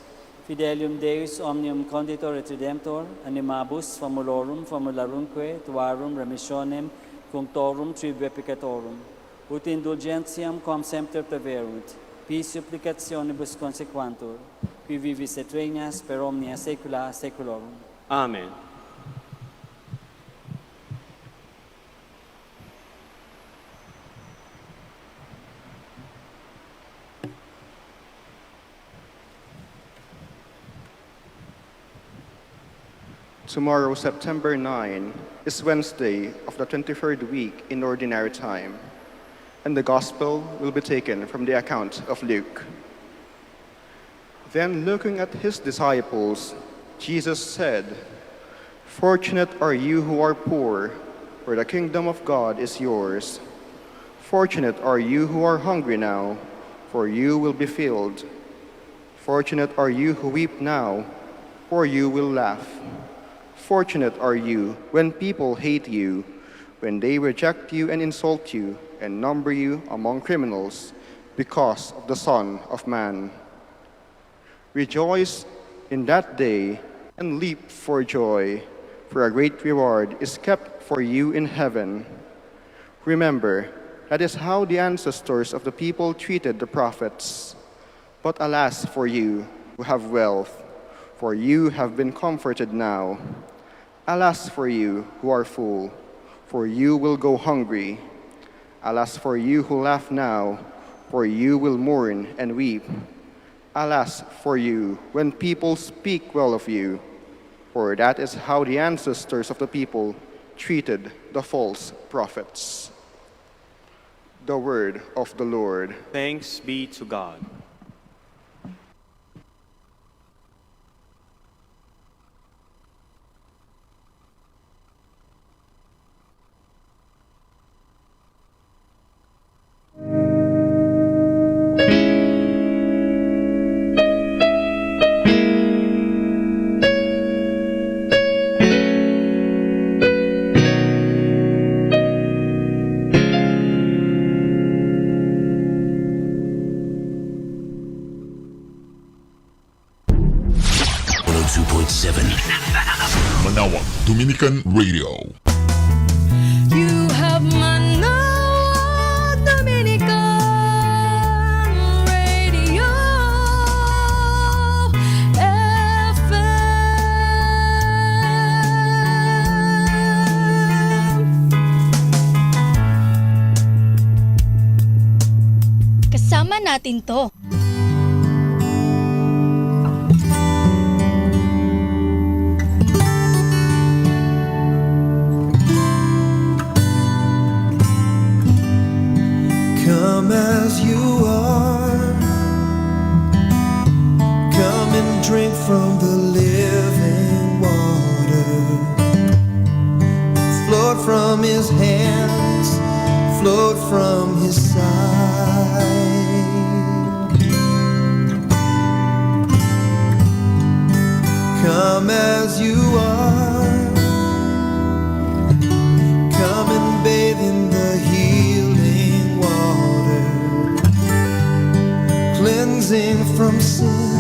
Fidelium Deus omnium conditor et redemptor, animabus famulorum famularumque tuarum remissionem cunctorum tribue peccatorum, ut indulgentiam quam semper preverunt, pi supplicationibus consequantur, qui vivis et regnas per omnia saecula saeculorum. Amen. Tomorrow, September 9, is Wednesday of the 23rd week in Ordinary Time, and the Gospel will be taken from the account of Luke. Then, looking at his disciples, Jesus said, "Fortunate are you who are poor, for the kingdom of God is yours. Fortunate are you who are hungry now, for you will be filled. Fortunate are you who weep now, for you will laugh. Fortunate are you when people hate you, when they reject you and insult you, and number you among criminals, because of the Son of Man. Rejoice in that day and leap for joy, for a great reward is kept for you in heaven. Remember, that is how the ancestors of the people treated the prophets. But alas for you who have wealth, for you have been comforted now. Alas for you who are full, for you will go hungry. Alas for you who laugh now, for you will mourn and weep. Alas for you when people speak well of you, for that is how the ancestors of the people treated the false prophets." The word of the Lord. Thanks be to God. 92.7 Manawag Dominican Radio. You have Manawag Dominican Radio FM. Kasama natin to. Come as you are, come and drink from the living water. Flowed from his hands, flowed from his side. Come as you are, come and bathe in the healing water, cleansing from sin.